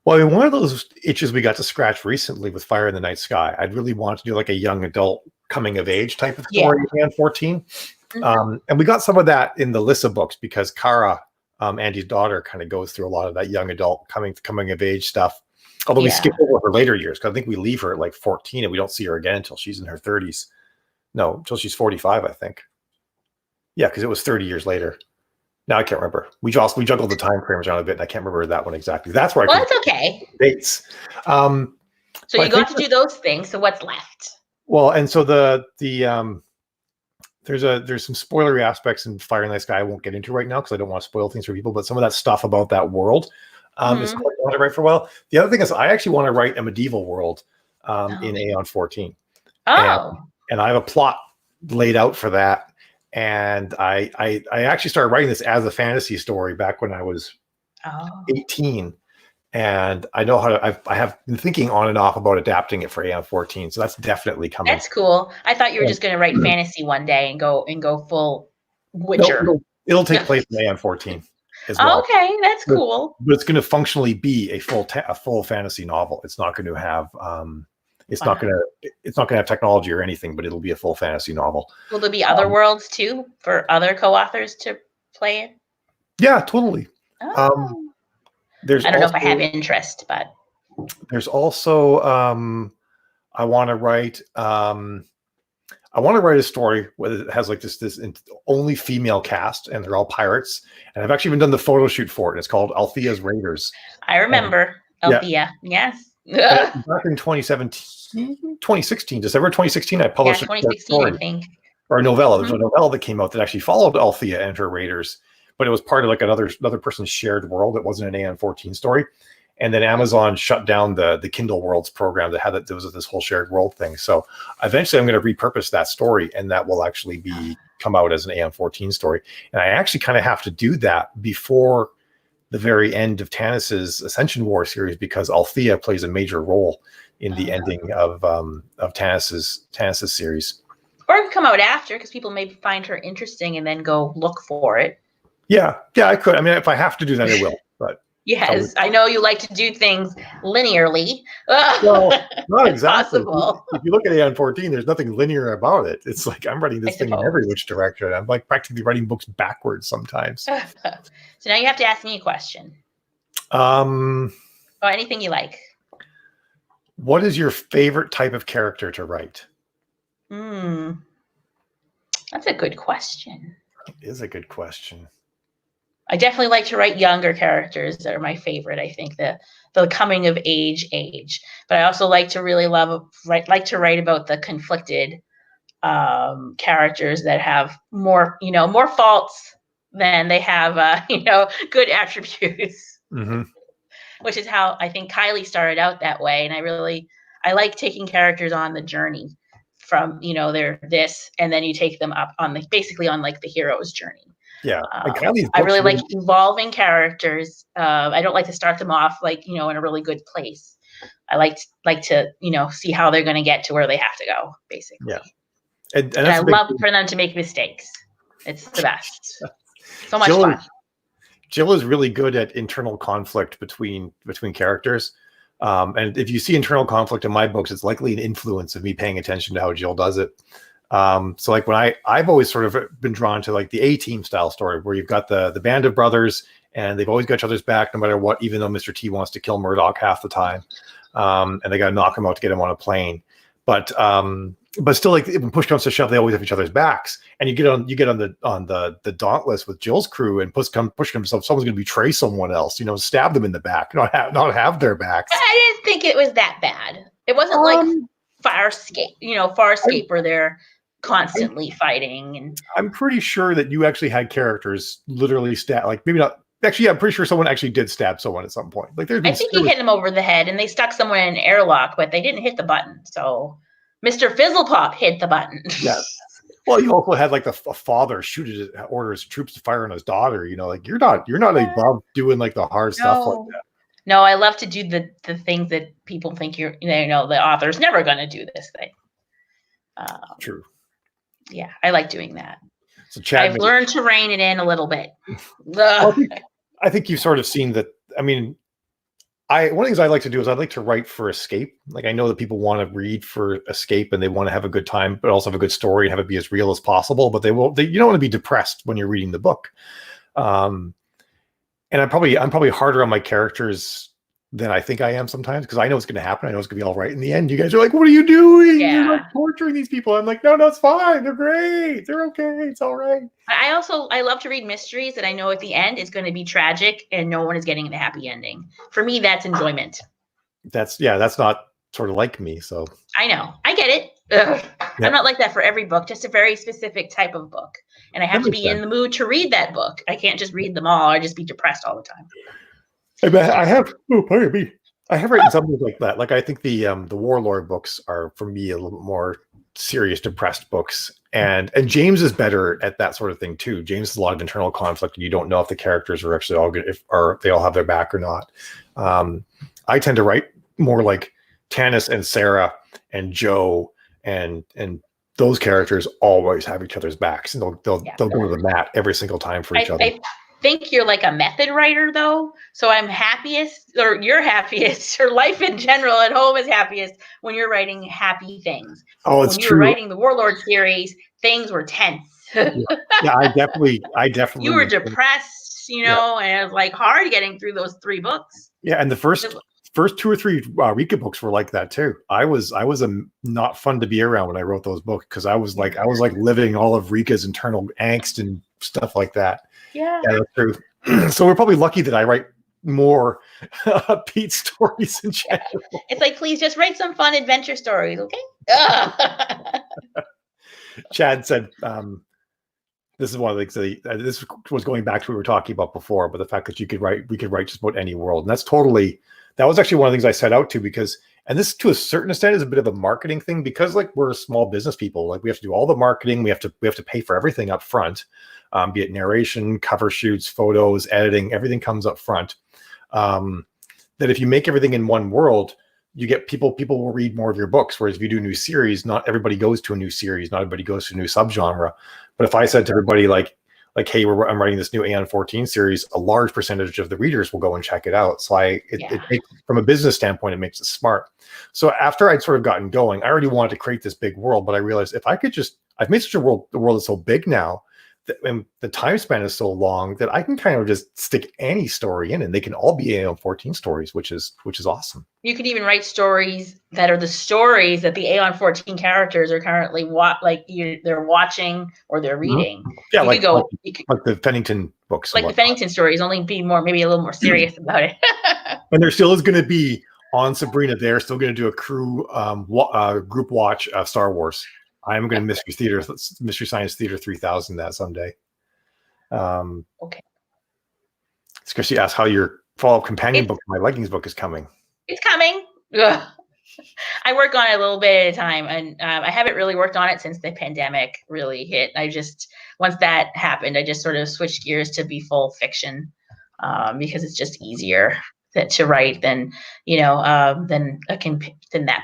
Speaker 1: Well, I mean, one of those itches we got to scratch recently with Fire in the Night Sky, I'd really want to do like a young adult coming of age type of story in Aeon 14. Mm-hmm. And we got some of that in the Lissa books because Kara, Andy's daughter, kind of goes through a lot of that young adult coming of age stuff. Although we
Speaker 2: Yeah.
Speaker 1: skip over her later years, because I think we leave her at like 14 and we don't see her again until she's in her 30s. No, until she's 45, I think. Yeah, because it was 30 years later. Now I can't remember. We juggled the time frames around a bit, and I can't remember that one exactly. That's where I
Speaker 2: Well, that's okay.
Speaker 1: dates.
Speaker 2: So you got to do those things. So what's left?
Speaker 1: Well, and so there's some spoilery aspects in Fire in the Sky I won't get into right now because I don't want to spoil things for people. But some of that stuff about that world is quite I want to write for a while. The other thing is I actually want to write a medieval world in Aeon 14.
Speaker 2: Oh.
Speaker 1: And I have a plot laid out for that. And I actually started writing this as a fantasy story back when I was 18. And I know how to, I have been thinking on and off about adapting it for Aeon 14. So that's definitely coming.
Speaker 2: That's cool. I thought you were just going to write fantasy one day and go full Witcher.
Speaker 1: No, it'll take place in Aeon 14 as well.
Speaker 2: Okay, that's cool.
Speaker 1: But it's going to functionally be a full fantasy novel. It's not going to have it's not going to have technology or anything, but it'll be a full fantasy novel.
Speaker 2: Will there be other worlds too for other co-authors to play it?
Speaker 1: Yeah, totally.
Speaker 2: Oh. I don't know if I have interest, but
Speaker 1: there's also I want to write a story where it has like this only female cast and they're all pirates. And I've actually even done the photo shoot for it. It's called Althea's Raiders.
Speaker 2: I remember Althea. Yes.
Speaker 1: Back in 2016, December 2016, I published
Speaker 2: 2016, I think.
Speaker 1: Or a novella. There's a novella that came out that actually followed Althea and her raiders, but it was part of like another person's shared world. It wasn't an Aeon 14 story. And then Amazon shut down the Kindle Worlds program that had there was this whole shared world thing. So eventually I'm going to repurpose that story and that will actually come out as an Aeon 14 story. And I actually kind of have to do that before the very end of Tanis's Ascension War series because Althea plays a major role in the ending of Tanis's series.
Speaker 2: Or it could come out after because people may find her interesting and then go look for it.
Speaker 1: Yeah, I could. I mean, if I have to do that, I will. But
Speaker 2: yes, I know you like to do things linearly.
Speaker 1: Well, not exactly.
Speaker 2: Possible.
Speaker 1: If you look at Aeon 14, there's nothing linear about it. It's like I'm writing this thing in every which direction. I'm like practically writing books backwards sometimes.
Speaker 2: So now you have to ask me a question. Or anything you like.
Speaker 1: What is your favorite type of character to write?
Speaker 2: That's a good question.
Speaker 1: It is a good question.
Speaker 2: I definitely like to write younger characters that are my favorite. I think the coming of age. But I also like to really like to write about the conflicted characters that have more faults than they have good attributes.
Speaker 1: Mm-hmm.
Speaker 2: Which is how I think Kylie started out that way. And I like taking characters on the journey from, they're this, and then you take them up on basically on like the hero's journey. Yeah. I really like evolving characters. I don't like to start them off like, in a really good place. I like to, see how they're going to get to where they have to go, basically. Yeah. And I love for them to make mistakes. It's the best. So much fun.
Speaker 1: Jill is really good at internal conflict between characters. And if you see internal conflict in my books, it's likely an influence of me paying attention to how Jill does it. So like when I've always sort of been drawn to like the A-Team style story where you've got the band of brothers and they've always got each other's back no matter what, even though Mr. T wants to kill Murdoch half the time. And they got to knock him out to get him on a plane. But still, like when push comes to shove, they always have each other's backs. And you get on the Dauntless with Jill's crew, and push comes to shove, someone's going to betray someone else. Stab them in the back, not have their backs.
Speaker 2: I didn't think it was that bad. It wasn't like Farscape, where they're constantly fighting. And
Speaker 1: I'm pretty sure that you actually had characters literally stab, like maybe not. Actually, I'm pretty sure someone actually did stab someone at some point. Like
Speaker 2: I think he hit him over the head, and they stuck someone in an airlock, but they didn't hit the button. So Mr. Fizzlepop hit the button.
Speaker 1: Yes. Well, you also had like a father order his troops to fire on his daughter. Like you're not above doing like the hard stuff like that.
Speaker 2: No, I love to do the things that people think the author's never going to do this thing.
Speaker 1: True.
Speaker 2: Yeah, I like doing that.
Speaker 1: So
Speaker 2: I've learned to rein it in a little bit.
Speaker 1: Well, I think you've sort of seen that. I mean, one of the things I like to do is I like to write for escape. Like I know that people want to read for escape and they want to have a good time, but also have a good story and have it be as real as possible. But you don't want to be depressed when you're reading the book. And I'm probably harder on my characters than I think I am sometimes, because I know it's going to happen. I know it's going to be all right in the end. You guys are like, what are you doing?
Speaker 2: Yeah.
Speaker 1: You're like torturing these people. I'm like, no, it's fine. They're great. They're okay. It's all right.
Speaker 2: I love to read mysteries that I know at the end it's going to be tragic and no one is getting the happy ending. For me, that's enjoyment.
Speaker 1: That's not sort of like me. So
Speaker 2: I know. I get it. Yep. I'm not like that for every book, just a very specific type of book. And I have to be in the mood to read that book. I can't just read them all or just be depressed all the time.
Speaker 1: I have written something like that. Like I think the Warlord books are, for me, a little bit more serious, depressed books. And James is better at that sort of thing too. James has a lot of internal conflict, and you don't know if the characters are actually all good, or they all have their back or not. I tend to write more like Tanis and Sarah and Joe and those characters always have each other's backs, and they'll go to the mat every single time for each other.
Speaker 2: I think you're like a method writer, though. So I'm happiest, or you're happiest, or life in general at home is happiest when you're writing happy things.
Speaker 1: Oh, it's
Speaker 2: when
Speaker 1: true.
Speaker 2: You were writing the Warlord series, things were tense.
Speaker 1: Yeah, I definitely.
Speaker 2: You were depressed, and it was like hard getting through those 3 books.
Speaker 1: Yeah, and the first 2 or 3 Rika books were like that too. I was not fun to be around when I wrote those books, because I was like living all of Rika's internal angst and stuff like that.
Speaker 2: Yeah,
Speaker 1: that's true. So we're probably lucky that I write more Pete stories in general.
Speaker 2: Yeah. It's like, please just write some fun adventure stories, okay?
Speaker 1: Chad said, this is one of the things that this was going back to what we were talking about before, but the fact that we could write just about any world. And that was actually one of the things I set out to, because, and this to a certain extent is a bit of a marketing thing, because like we're small business people, like we have to do all the marketing. We have to pay for everything up front, be it narration, cover shoots, photos, editing, everything comes up front. That if you make everything in one world, you get people will read more of your books. Whereas if you do a new series, not everybody goes to a new series, not everybody goes to a new subgenre. But if I said to everybody like, hey, I'm writing this new Aeon 14 series, a large percentage of the readers will go and check it out. So it makes, from a business standpoint, it makes it smart. So after I'd sort of gotten going, I already wanted to create this big world, but I realized if I could I've made such a world, the world is so big now, and the time span is so long, that I can kind of just stick any story in, and they can all be Aeon 14 stories, which is awesome.
Speaker 2: You could even write stories that are the stories that the Aeon 14 characters are currently they're watching or they're reading.
Speaker 1: Yeah, like the Fennington books.
Speaker 2: Like the Fennington stories, only be maybe a little more serious about it.
Speaker 1: And there still is going to be, on Sabrina, they're still going to do a crew group watch of Star Wars. I'm going to Mystery Science Theater 3000 that someday.
Speaker 2: Okay.
Speaker 1: Because she asked how your follow-up companion book, my leggings book, is coming.
Speaker 2: It's coming. Ugh. I work on it a little bit at a time, and I haven't really worked on it since the pandemic really hit. Once that happened, I just sort of switched gears to be full fiction, because it's just easier to write than that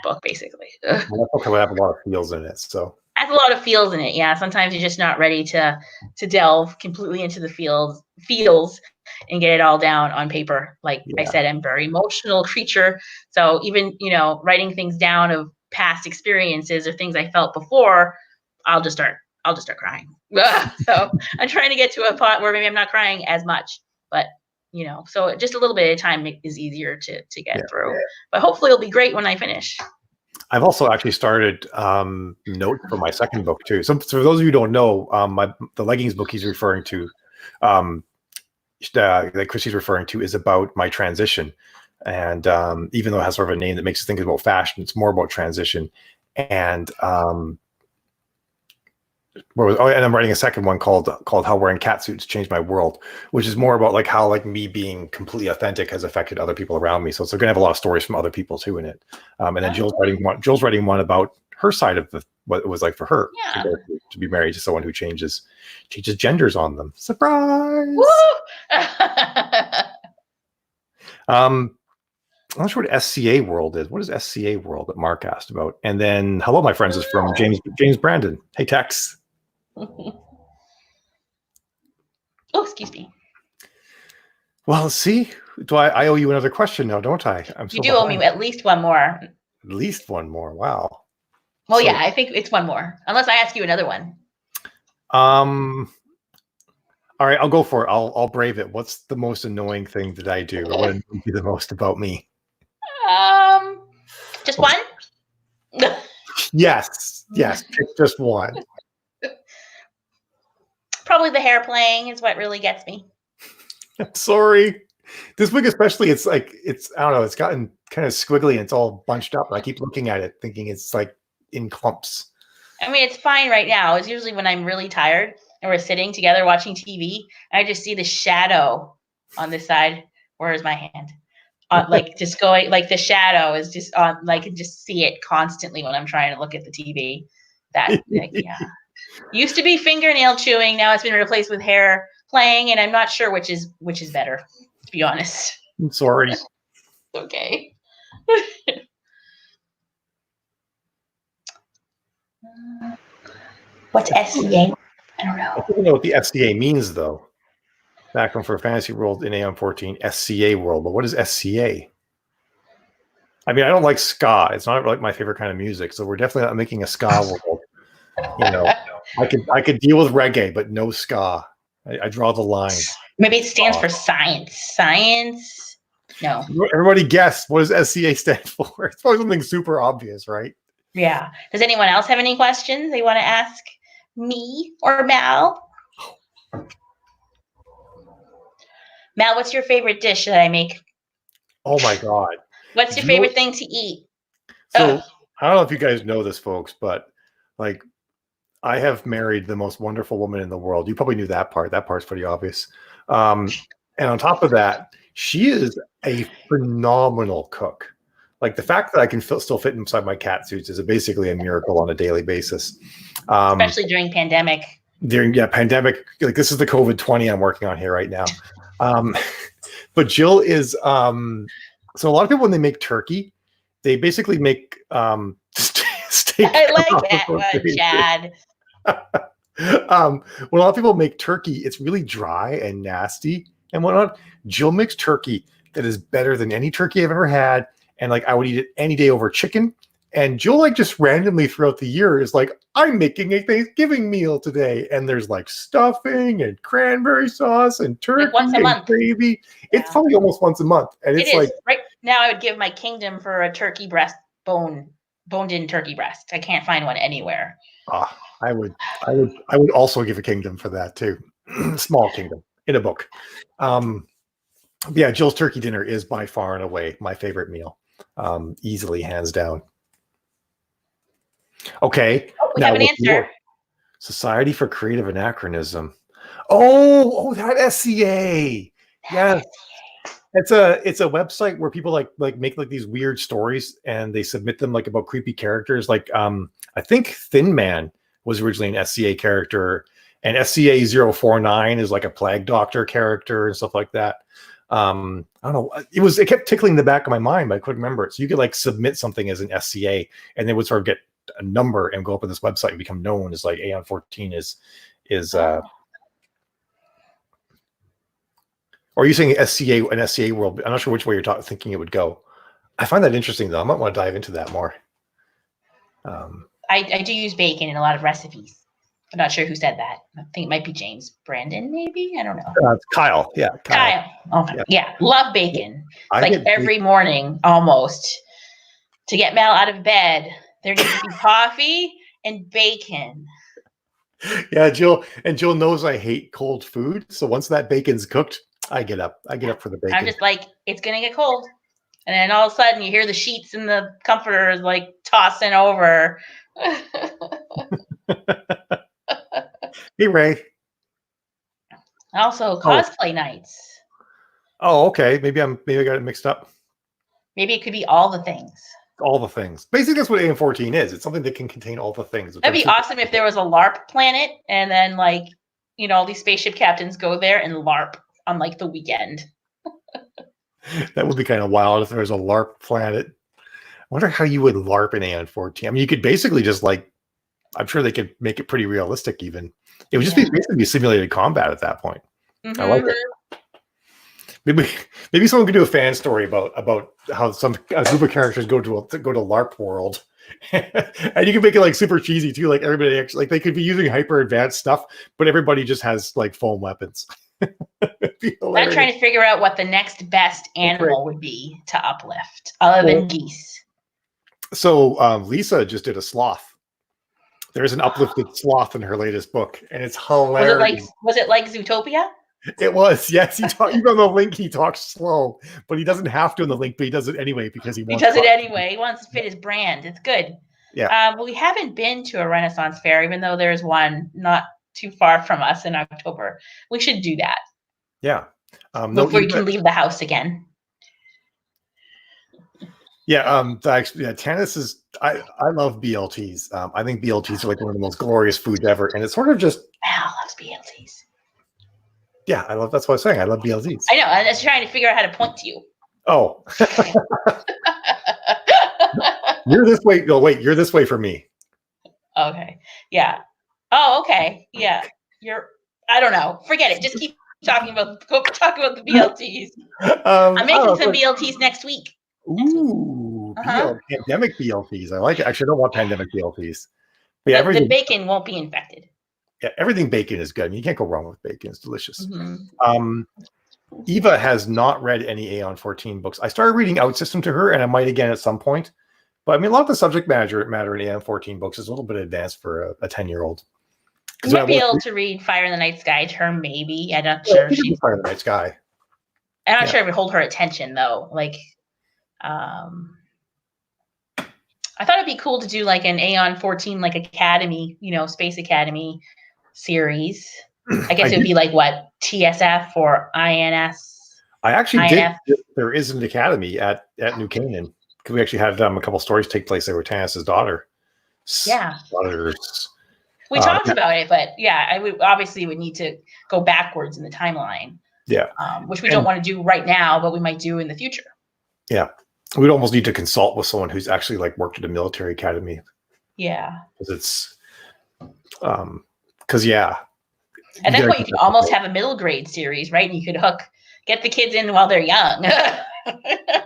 Speaker 2: book, basically.
Speaker 1: That book will have a lot of feels in it, so.
Speaker 2: Has a lot of feels in it, yeah. Sometimes you're just not ready to delve completely into the feels and get it all down on paper. Like I said, I'm a very emotional creature. So even, writing things down of past experiences or things I felt before, I'll just start crying. So I'm trying to get to a point where maybe I'm not crying as much, but so just a little bit of time is easier to get through. But hopefully it'll be great when I finish.
Speaker 1: I've also actually started notes for my second book too. So for those of you who don't know, the leggings book he's referring to, that Chrissy's referring to, is about my transition. And even though it has sort of a name that makes us think about fashion, it's more about transition. And and I'm writing a second one called How Wearing Catsuits Changed My World, which is more about like how like me being completely authentic has affected other people around me. So it's going to have a lot of stories from other people too in it. And then Jill's writing one about her side of what it was like for her to be married to someone who changes genders on them. Surprise! I'm not sure what SCA World is. What is SCA World that Mark asked about? And then Hello, My Friends is from James Brandon. Hey, Tex.
Speaker 2: Oh, excuse me.
Speaker 1: Well, see, I owe you another question now, don't I?
Speaker 2: You do owe me at least one more.
Speaker 1: At least one more. Wow.
Speaker 2: Well, yeah, I think it's one more, unless I ask you another one.
Speaker 1: All right, I'll go for it. I'll brave it. What's the most annoying thing that I do? What annoys you the most about me?
Speaker 2: Just one?
Speaker 1: Yes, pick just one.
Speaker 2: Probably the hair playing is what really gets me.
Speaker 1: I'm sorry. This book especially, it's I don't know, it's gotten kind of squiggly and it's all bunched up. I keep looking at it thinking it's like in clumps.
Speaker 2: I mean, it's fine right now. It's usually when I'm really tired and we're sitting together watching TV, and I just see the shadow on this side. Where is my hand? Like just going, like the shadow is just on, like I can just see it constantly when I'm trying to look at the TV. That, like, yeah. Used to be fingernail chewing. Now it's been replaced with hair playing, and I'm not sure which is better, to be honest.
Speaker 1: I'm sorry.
Speaker 2: Okay. What's SCA? I don't know.
Speaker 1: I don't know what the SCA means, though. Background for a fantasy world in Aeon 14, SCA world. But what is SCA? I mean, I don't like ska. It's not like my favorite kind of music. So we're definitely not making a ska world. You know, I could deal with reggae, but no ska. I draw the line.
Speaker 2: Maybe it stands for science. Science? No.
Speaker 1: Everybody guess. What does SCA stand for? It's probably something super obvious, right?
Speaker 2: Yeah. Does anyone else have any questions they want to ask me or Mal? Mal, what's your favorite dish that I make?
Speaker 1: Oh my God.
Speaker 2: What's your favorite thing to eat?
Speaker 1: So I don't know if you guys know this, folks, but like I have married the most wonderful woman in the world. You probably knew that part. That part's pretty obvious. And on top of that, she is a phenomenal cook. Like the fact that I can still fit inside my cat suits is basically a miracle on a daily basis.
Speaker 2: Especially during pandemic.
Speaker 1: Pandemic. Like this is the COVID-20 I'm working on here right now. But Jill is so a lot of people when they make turkey, they basically make steak.
Speaker 2: I like that one, Chad.
Speaker 1: When a lot of people make turkey, it's really dry and nasty and whatnot. Jill makes turkey that is better than any turkey I've ever had. And like I would eat it any day over chicken. And Jill like just randomly throughout the year is like, I'm making a Thanksgiving meal today. And there's like stuffing and cranberry sauce and turkey
Speaker 2: like once a
Speaker 1: and
Speaker 2: month.
Speaker 1: gravy. Yeah. It's probably almost once a month. And it's like
Speaker 2: right now I would give my kingdom for a turkey breast boned in turkey breast. I can't find one anywhere.
Speaker 1: I would also give a kingdom for that too. Small kingdom in a book. Yeah, Jill's turkey dinner is by far and away my favorite meal. Easily, hands down. Okay.
Speaker 2: We have an answer.
Speaker 1: Society for Creative Anachronism. Oh, that SCA. Yeah. It's a website where people like make like these weird stories and they submit them like about creepy characters. Like I think Thin Man was originally an SCA character, and SCA 049 is like a plague doctor character and stuff like that. I don't know. It kept tickling the back of my mind, but I couldn't remember it. So you could like submit something as an SCA and then would sort of get a number and go up on this website and become known as like Aeon 14 is or are you saying SCA, an SCA world? I'm not sure which way you're thinking it would go. I find that interesting though. I might want to dive into that more.
Speaker 2: I do use bacon in a lot of recipes. I'm not sure who said that. I think it might be James Brandon, maybe. I don't know.
Speaker 1: It's Kyle. Yeah,
Speaker 2: Kyle. Okay. Yeah, love bacon. Like every
Speaker 1: bacon.
Speaker 2: Morning almost. To get Mel out of bed, there needs to be coffee and bacon.
Speaker 1: Yeah, Jill knows I hate cold food. So once that bacon's cooked, I get up. I get up for the bacon.
Speaker 2: I'm just like, it's gonna get cold. And then all of a sudden you hear the sheets and the comforters like tossing over.
Speaker 1: Hey, Ray.
Speaker 2: Also, cosplay nights.
Speaker 1: Oh, okay. Maybe I got it mixed up.
Speaker 2: Maybe it could be all the things.
Speaker 1: All the things. Basically, that's what Aeon 14 is. It's something that can contain all the things.
Speaker 2: That'd be awesome if there was a LARP planet, and then like, all these spaceship captains go there and LARP on like the weekend.
Speaker 1: That would be kind of wild if there was a LARP planet. I wonder how you would LARP in Aeon 14. I mean, you could basically just like, I'm sure they could make it pretty realistic even. It would just be basically simulated combat at that point. Mm-hmm. I like it. Maybe someone could do a fan story about how a group of characters go to LARP world, and you can make it like super cheesy too. Like everybody actually, like they could be using hyper advanced stuff, but everybody just has like foam weapons. It'd be
Speaker 2: I'm
Speaker 1: hilarious.
Speaker 2: trying to figure out what the next best animal would be to uplift, other than geese.
Speaker 1: So Lisa just did a sloth. There's an uplifted sloth in her latest book, and it's hilarious.
Speaker 2: Was it like Zootopia?
Speaker 1: It was, yes. Even on the link, he talks slow, but he doesn't have to in the link, but he does it anyway because he wants.
Speaker 2: He does it anyway. He wants to fit his brand. It's good.
Speaker 1: Yeah.
Speaker 2: Well, we haven't been to a Renaissance fair, even though there's one not too far from us in October. We should do that.
Speaker 1: Yeah.
Speaker 2: Before you can leave the house again.
Speaker 1: Yeah. Tanis is. I love BLTs. I think BLTs are like one of the most glorious foods ever, and it's sort of just.
Speaker 2: Al loves BLTs.
Speaker 1: Yeah, I love. That's what I was saying. I love BLTs.
Speaker 2: I know. I'm just trying to figure out how to point to you.
Speaker 1: Oh. You're this way. No, wait. You're this way for me.
Speaker 2: Okay. Yeah. Oh, okay. Yeah. I don't know. Forget it. Just keep talking about the BLTs. I'm making some BLTs next week.
Speaker 1: Ooh, pandemic BLTs. I like it. Actually, I don't want pandemic BLTs. But yeah,
Speaker 2: the bacon won't be infected.
Speaker 1: Yeah, everything bacon is good. I mean, you can't go wrong with bacon. It's delicious.
Speaker 2: Mm-hmm.
Speaker 1: Eva has not read any Aeon 14 books. I started reading Outsystem to her, and I might again at some point. But I mean, a lot of the subject matter in Aeon 14 books is a little bit advanced for a 10-year-old.
Speaker 2: You might be able to read Fire in the Night Sky to her, maybe. I'm not sure.
Speaker 1: She's Fire in the Night Sky.
Speaker 2: I'm not sure it would hold her attention, though. Like, I thought it'd be cool to do like an Aeon 14, like Academy, Space Academy series. I guess it would be like what, TSF or INS?
Speaker 1: I actually did. There is an academy at New Canaan because we actually had a couple stories take place there with Tanis' daughter.
Speaker 2: Yeah.
Speaker 1: Daughters.
Speaker 2: We talked about it, but yeah, I would need to go backwards in the timeline.
Speaker 1: Yeah.
Speaker 2: Which we don't want to do right now, but we might do in the future.
Speaker 1: Yeah. We'd almost need to consult with someone who's actually like worked at a military academy.
Speaker 2: Yeah.
Speaker 1: Because it's because yeah.
Speaker 2: At that point, you could almost have a middle grade series, right? And you could get the kids in while they're young.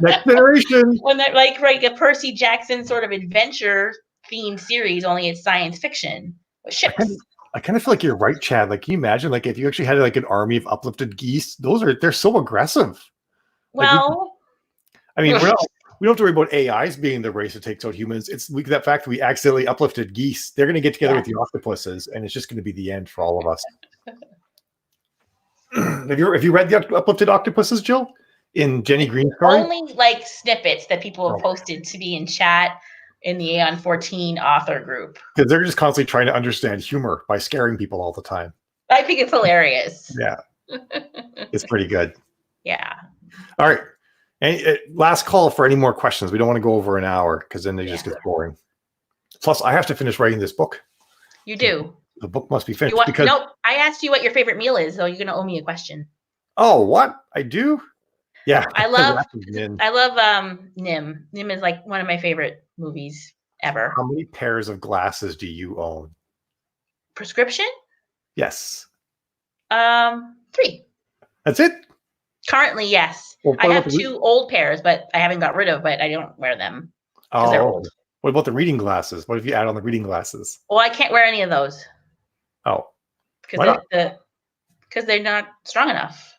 Speaker 1: Next generation.
Speaker 2: When they're like a Percy Jackson sort of adventure themed series, only it's science fiction with ships.
Speaker 1: I kind of feel like you're right, Chad. Like, can you imagine like if you actually had like an army of uplifted geese? They're so aggressive.
Speaker 2: Well,
Speaker 1: we don't have to worry about AIs being the race that takes out humans. It's that fact that we accidentally uplifted geese. They're going to get together with the octopuses, and it's just going to be the end for all of us. Have you read the uplifted octopuses, Jill? In Jenny Green's story?
Speaker 2: Only like snippets that people have posted to be in chat in the Aeon 14 author group.
Speaker 1: Because they're just constantly trying to understand humor by scaring people all the time.
Speaker 2: I think it's hilarious.
Speaker 1: Yeah. It's pretty good.
Speaker 2: Yeah.
Speaker 1: All right. And last call for any more questions. We don't want to go over an hour because then they just get boring. Plus, I have to finish writing this book.
Speaker 2: You do.
Speaker 1: The book must be finished.
Speaker 2: No, I asked you what your favorite meal is, so you're going to owe me a question.
Speaker 1: Oh, what? I do? Yeah.
Speaker 2: I love Nim. Nim is like one of my favorite movies ever.
Speaker 1: How many pairs of glasses do you own?
Speaker 2: Prescription?
Speaker 1: Yes.
Speaker 2: 3.
Speaker 1: That's it?
Speaker 2: Currently, yes.
Speaker 1: Well,
Speaker 2: I have 2 old pairs, but I haven't got rid of, but I don't wear them because they're old.
Speaker 1: What about the reading glasses? What if you add on the reading glasses?
Speaker 2: Well, I can't wear any of those.
Speaker 1: Oh.
Speaker 2: Because they're not strong enough.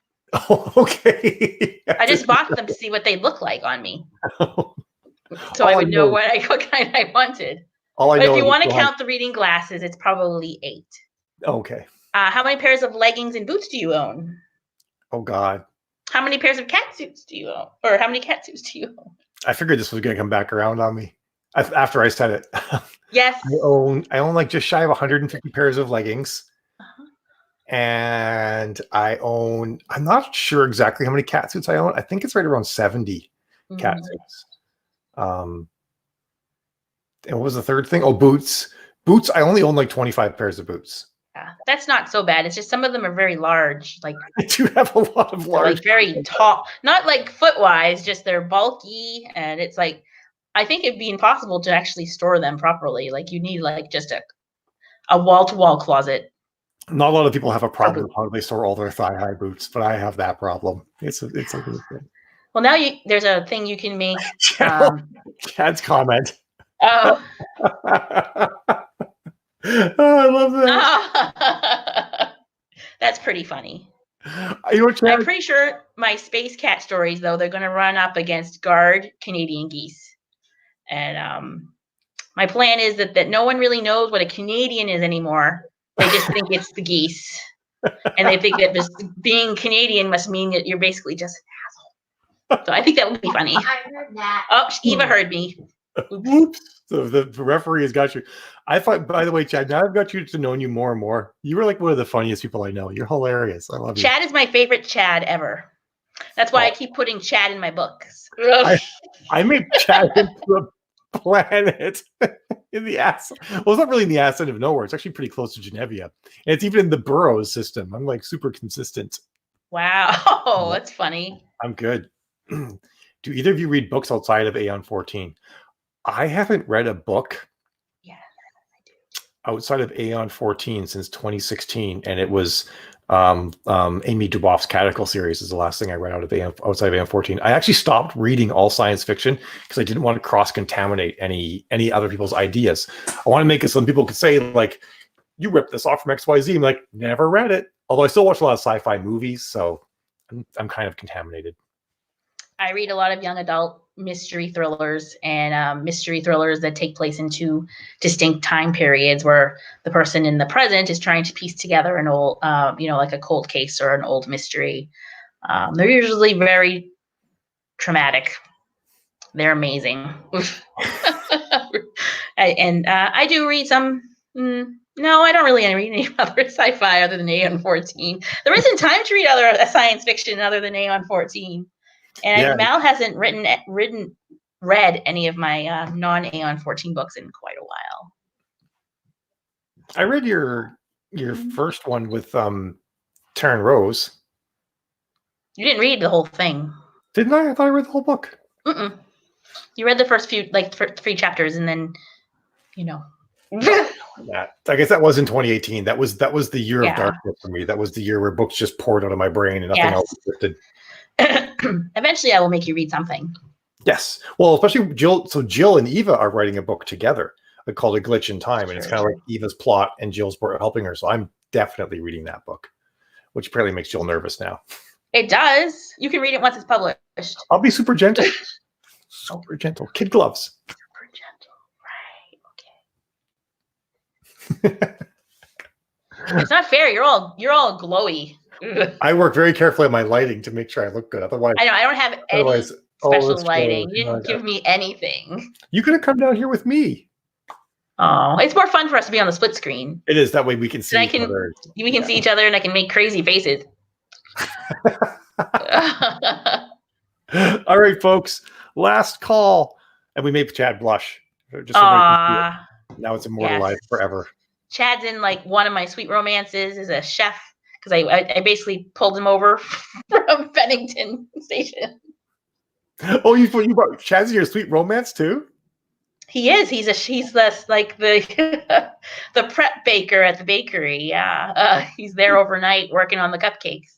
Speaker 1: Oh, okay.
Speaker 2: I just bought them to see what they look like on me. So I would know what kind I wanted. But if you want to count the reading glasses, it's probably 8.
Speaker 1: Okay.
Speaker 2: How many pairs of leggings and boots do you own?
Speaker 1: Oh, God.
Speaker 2: How many pairs of cat suits do you own? Or how many cat suits do you own?
Speaker 1: I figured this was going to come back around on me after I said it.
Speaker 2: Yes.
Speaker 1: I own like just shy of 150 pairs of leggings.
Speaker 2: Uh-huh.
Speaker 1: And I own, I'm not sure exactly how many cat suits I own. I think it's right around 70 cat suits. And what was the third thing? Oh, boots. Boots, I only own like 25 pairs of boots.
Speaker 2: Yeah, that's not so bad. It's just some of them are very large. Like
Speaker 1: I do have a lot of large.
Speaker 2: Like very tall. Not like foot-wise, just they're bulky. And it's like, I think it'd be impossible to actually store them properly. Like you need like just a wall-to-wall closet.
Speaker 1: Not a lot of people have a problem with how they store all their thigh-high boots, but I have that problem. It's a good thing.
Speaker 2: Well, now there's a thing you can make.
Speaker 1: Chad's comment.
Speaker 2: Oh.
Speaker 1: Oh, I love that.
Speaker 2: That's pretty funny.
Speaker 1: You know what, Chad?
Speaker 2: I'm pretty sure my space cat stories, though, they're going to run up against guard Canadian geese. And my plan is that no one really knows what a Canadian is anymore. They just think it's the geese. And they think that just being Canadian must mean that you're basically just an asshole. So I think that would be funny.
Speaker 3: I heard that.
Speaker 2: Oh, Eva heard me.
Speaker 1: Oops. So the referee has got you. I thought, by the way, Chad, now I've got you to know you more and more. You were like one of the funniest people I know. You're hilarious. I love you.
Speaker 2: Chad is my favorite Chad ever. That's why I keep putting Chad in my books.
Speaker 1: I made Chad into a planet in the ass. Well, it's not really in the ass end of nowhere. It's actually pretty close to Genevia. And it's even in the Burrows system. I'm like super consistent.
Speaker 2: Wow. That's funny.
Speaker 1: I'm good. Do either of you read books outside of Aeon 14? I haven't read a book outside of Aeon 14 since 2016, and it was Amy Duboff's Catechol series is the last thing I read outside of Aeon 14. I actually stopped reading all science fiction because I didn't want to cross-contaminate any other people's ideas. I want to make it so people could say, like, you ripped this off from XYZ. I'm like, never read it. Although I still watch a lot of sci-fi movies, so I'm kind of contaminated.
Speaker 2: I read a lot of young adult mystery thrillers and mystery thrillers that take place in two distinct time periods where the person in the present is trying to piece together an old, like a cold case or an old mystery. They're usually very traumatic. They're amazing. I do read some. No, I don't really read any other sci-fi other than Aeon 14. There isn't time to read other science fiction other than Aeon 14. And Mal hasn't read any of my non-Aeon 14 books in quite a while.
Speaker 1: I read your first one with Taryn Rose.
Speaker 2: You didn't read the whole thing.
Speaker 1: Didn't I? I thought I read the whole book.
Speaker 2: Mm-mm. You read the first few, like 3 chapters, and then,
Speaker 1: Yeah, I guess that was in 2018. That was the year of darkness for me. That was the year where books just poured out of my brain and nothing else existed.
Speaker 2: Eventually, I will make you read something.
Speaker 1: Yes. Well, especially Jill. So Jill and Eva are writing a book together called A Glitch in Time. And it's kind of like Eva's plot and Jill's helping her. So I'm definitely reading that book, which apparently makes Jill nervous now.
Speaker 2: It does. You can read it once it's published.
Speaker 1: I'll be super gentle. Super gentle. Kid gloves.
Speaker 2: Super gentle. Right. Okay. It's not fair. You're all glowy.
Speaker 1: I work very carefully on my lighting to make sure I look good. Otherwise,
Speaker 2: I know I don't have any special lighting. You didn't give me anything.
Speaker 1: You could have come down here with me.
Speaker 2: Oh, it's more fun for us to be on the split screen.
Speaker 1: It is. That way we can see each other.
Speaker 2: We can see each other, and I can make crazy faces.
Speaker 1: All right, folks. Last call, and we made Chad blush. Just now it's immortalized forever.
Speaker 2: Chad's in like one of my sweet romances as a chef. Because I basically pulled him over from Bennington Station.
Speaker 1: Oh, you brought Chad's in your sweet romance too?
Speaker 2: He is. He's the the prep baker at the bakery. Yeah, he's there overnight working on the cupcakes.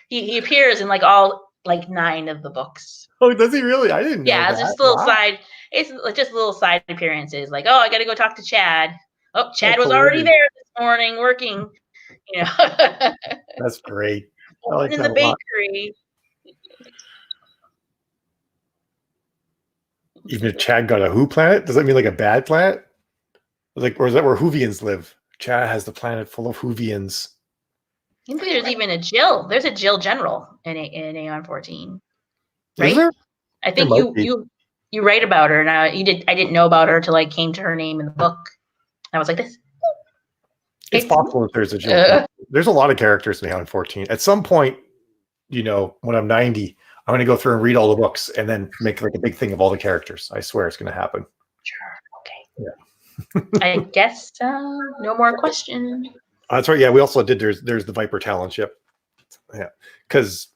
Speaker 2: he appears in like all 9 of the books.
Speaker 1: Oh, does he really? I didn't know.
Speaker 2: Yeah, it's just a little side. It's just little side appearances. Like, oh, I got to go talk to Chad. Oh, Chad was already there this morning working.
Speaker 1: That's great. I like
Speaker 2: in the bakery.
Speaker 1: Even if Chad got a Who planet, does that mean like a bad planet? Or is that where Whovians live? Chad has the planet full of Whovians.
Speaker 2: I think there's even a Jill. There's a Jill General in Aeon 14. Right?
Speaker 1: Is there?
Speaker 2: I think you write about her. Now I didn't know about her till I came to her name in the book. I was like this.
Speaker 1: It's possible that there's a Jill. There's a lot of characters in Aeon 14. At some point, when I'm 90, I'm going to go through and read all the books and then make like a big thing of all the characters. I swear it's going to happen.
Speaker 2: Sure. Okay. Yeah. I guess no more questions.
Speaker 1: That's right. Yeah, we also did. There's the Viper Talon ship. Yeah, because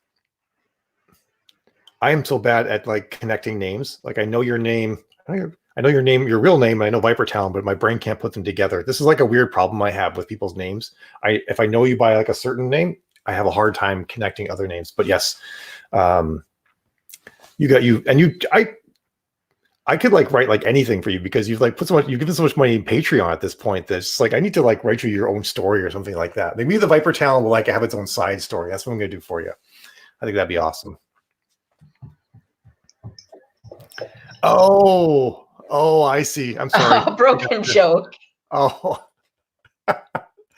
Speaker 1: I am so bad at like connecting names. Like I know your name. I know your name, your real name. I know Viper Talon, but my brain can't put them together. This is like a weird problem I have with people's names. If I know you by like a certain name, I have a hard time connecting other names. But yes, I I could like write like anything for you because you've like put so much, you've given so much money in Patreon at this point that it's like I need to like write you your own story or something like that. Maybe the Viper Talon will like have its own side story. That's what I'm gonna do for you. I think that'd be awesome. Oh, I see. I'm sorry.
Speaker 2: Broken joke.
Speaker 1: Oh,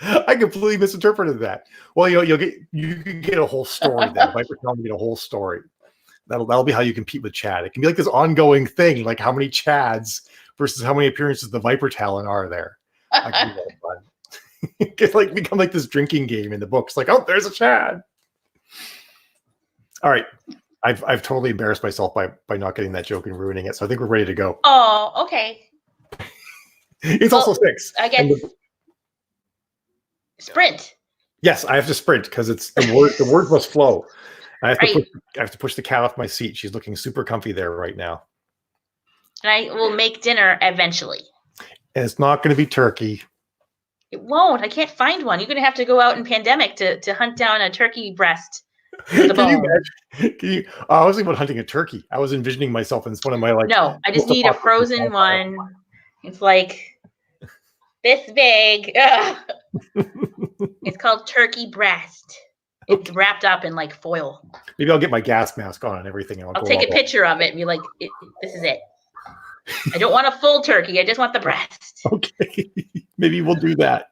Speaker 1: I completely misinterpreted that. Well, you can get a whole story then. Viper Talon will get a whole story. That'll be how you compete with Chad. It can be like this ongoing thing, like how many Chads versus how many appearances the Viper Talon are there. I can do that fun. It's like become like this drinking game in the books. Like, oh, there's a Chad. All right, I've totally embarrassed myself by not getting that joke and ruining it. So I think we're ready to go.
Speaker 2: Oh, okay.
Speaker 1: It's also 6.
Speaker 2: I guess sprint.
Speaker 1: Yes, I have to sprint because it's the word. The word must flow. I have to push the cat off my seat. She's looking super comfy there right now.
Speaker 2: And I will make dinner eventually.
Speaker 1: And it's not going to be turkey.
Speaker 2: It won't. I can't find one. You're going to have to go out in pandemic to hunt down a turkey breast. The bone.
Speaker 1: I was thinking about hunting a turkey. I was envisioning myself in one of my like.
Speaker 2: No, I just need a frozen one. It's like this big. It's called turkey breast. It's wrapped up in like foil.
Speaker 1: Maybe I'll get my gas mask on and everything. And
Speaker 2: I'll take a picture of it and be like, this is it. I don't want a full turkey. I just want the breast.
Speaker 1: Okay. Maybe we'll do that.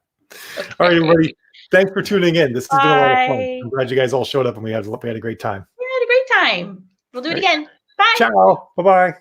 Speaker 1: Okay. All right, everybody. Thanks for tuning in. This has been a lot of fun. I'm glad you guys all showed up and we had a great time.
Speaker 2: We had a great time. We'll do it again. Bye.
Speaker 1: Ciao. Bye-bye.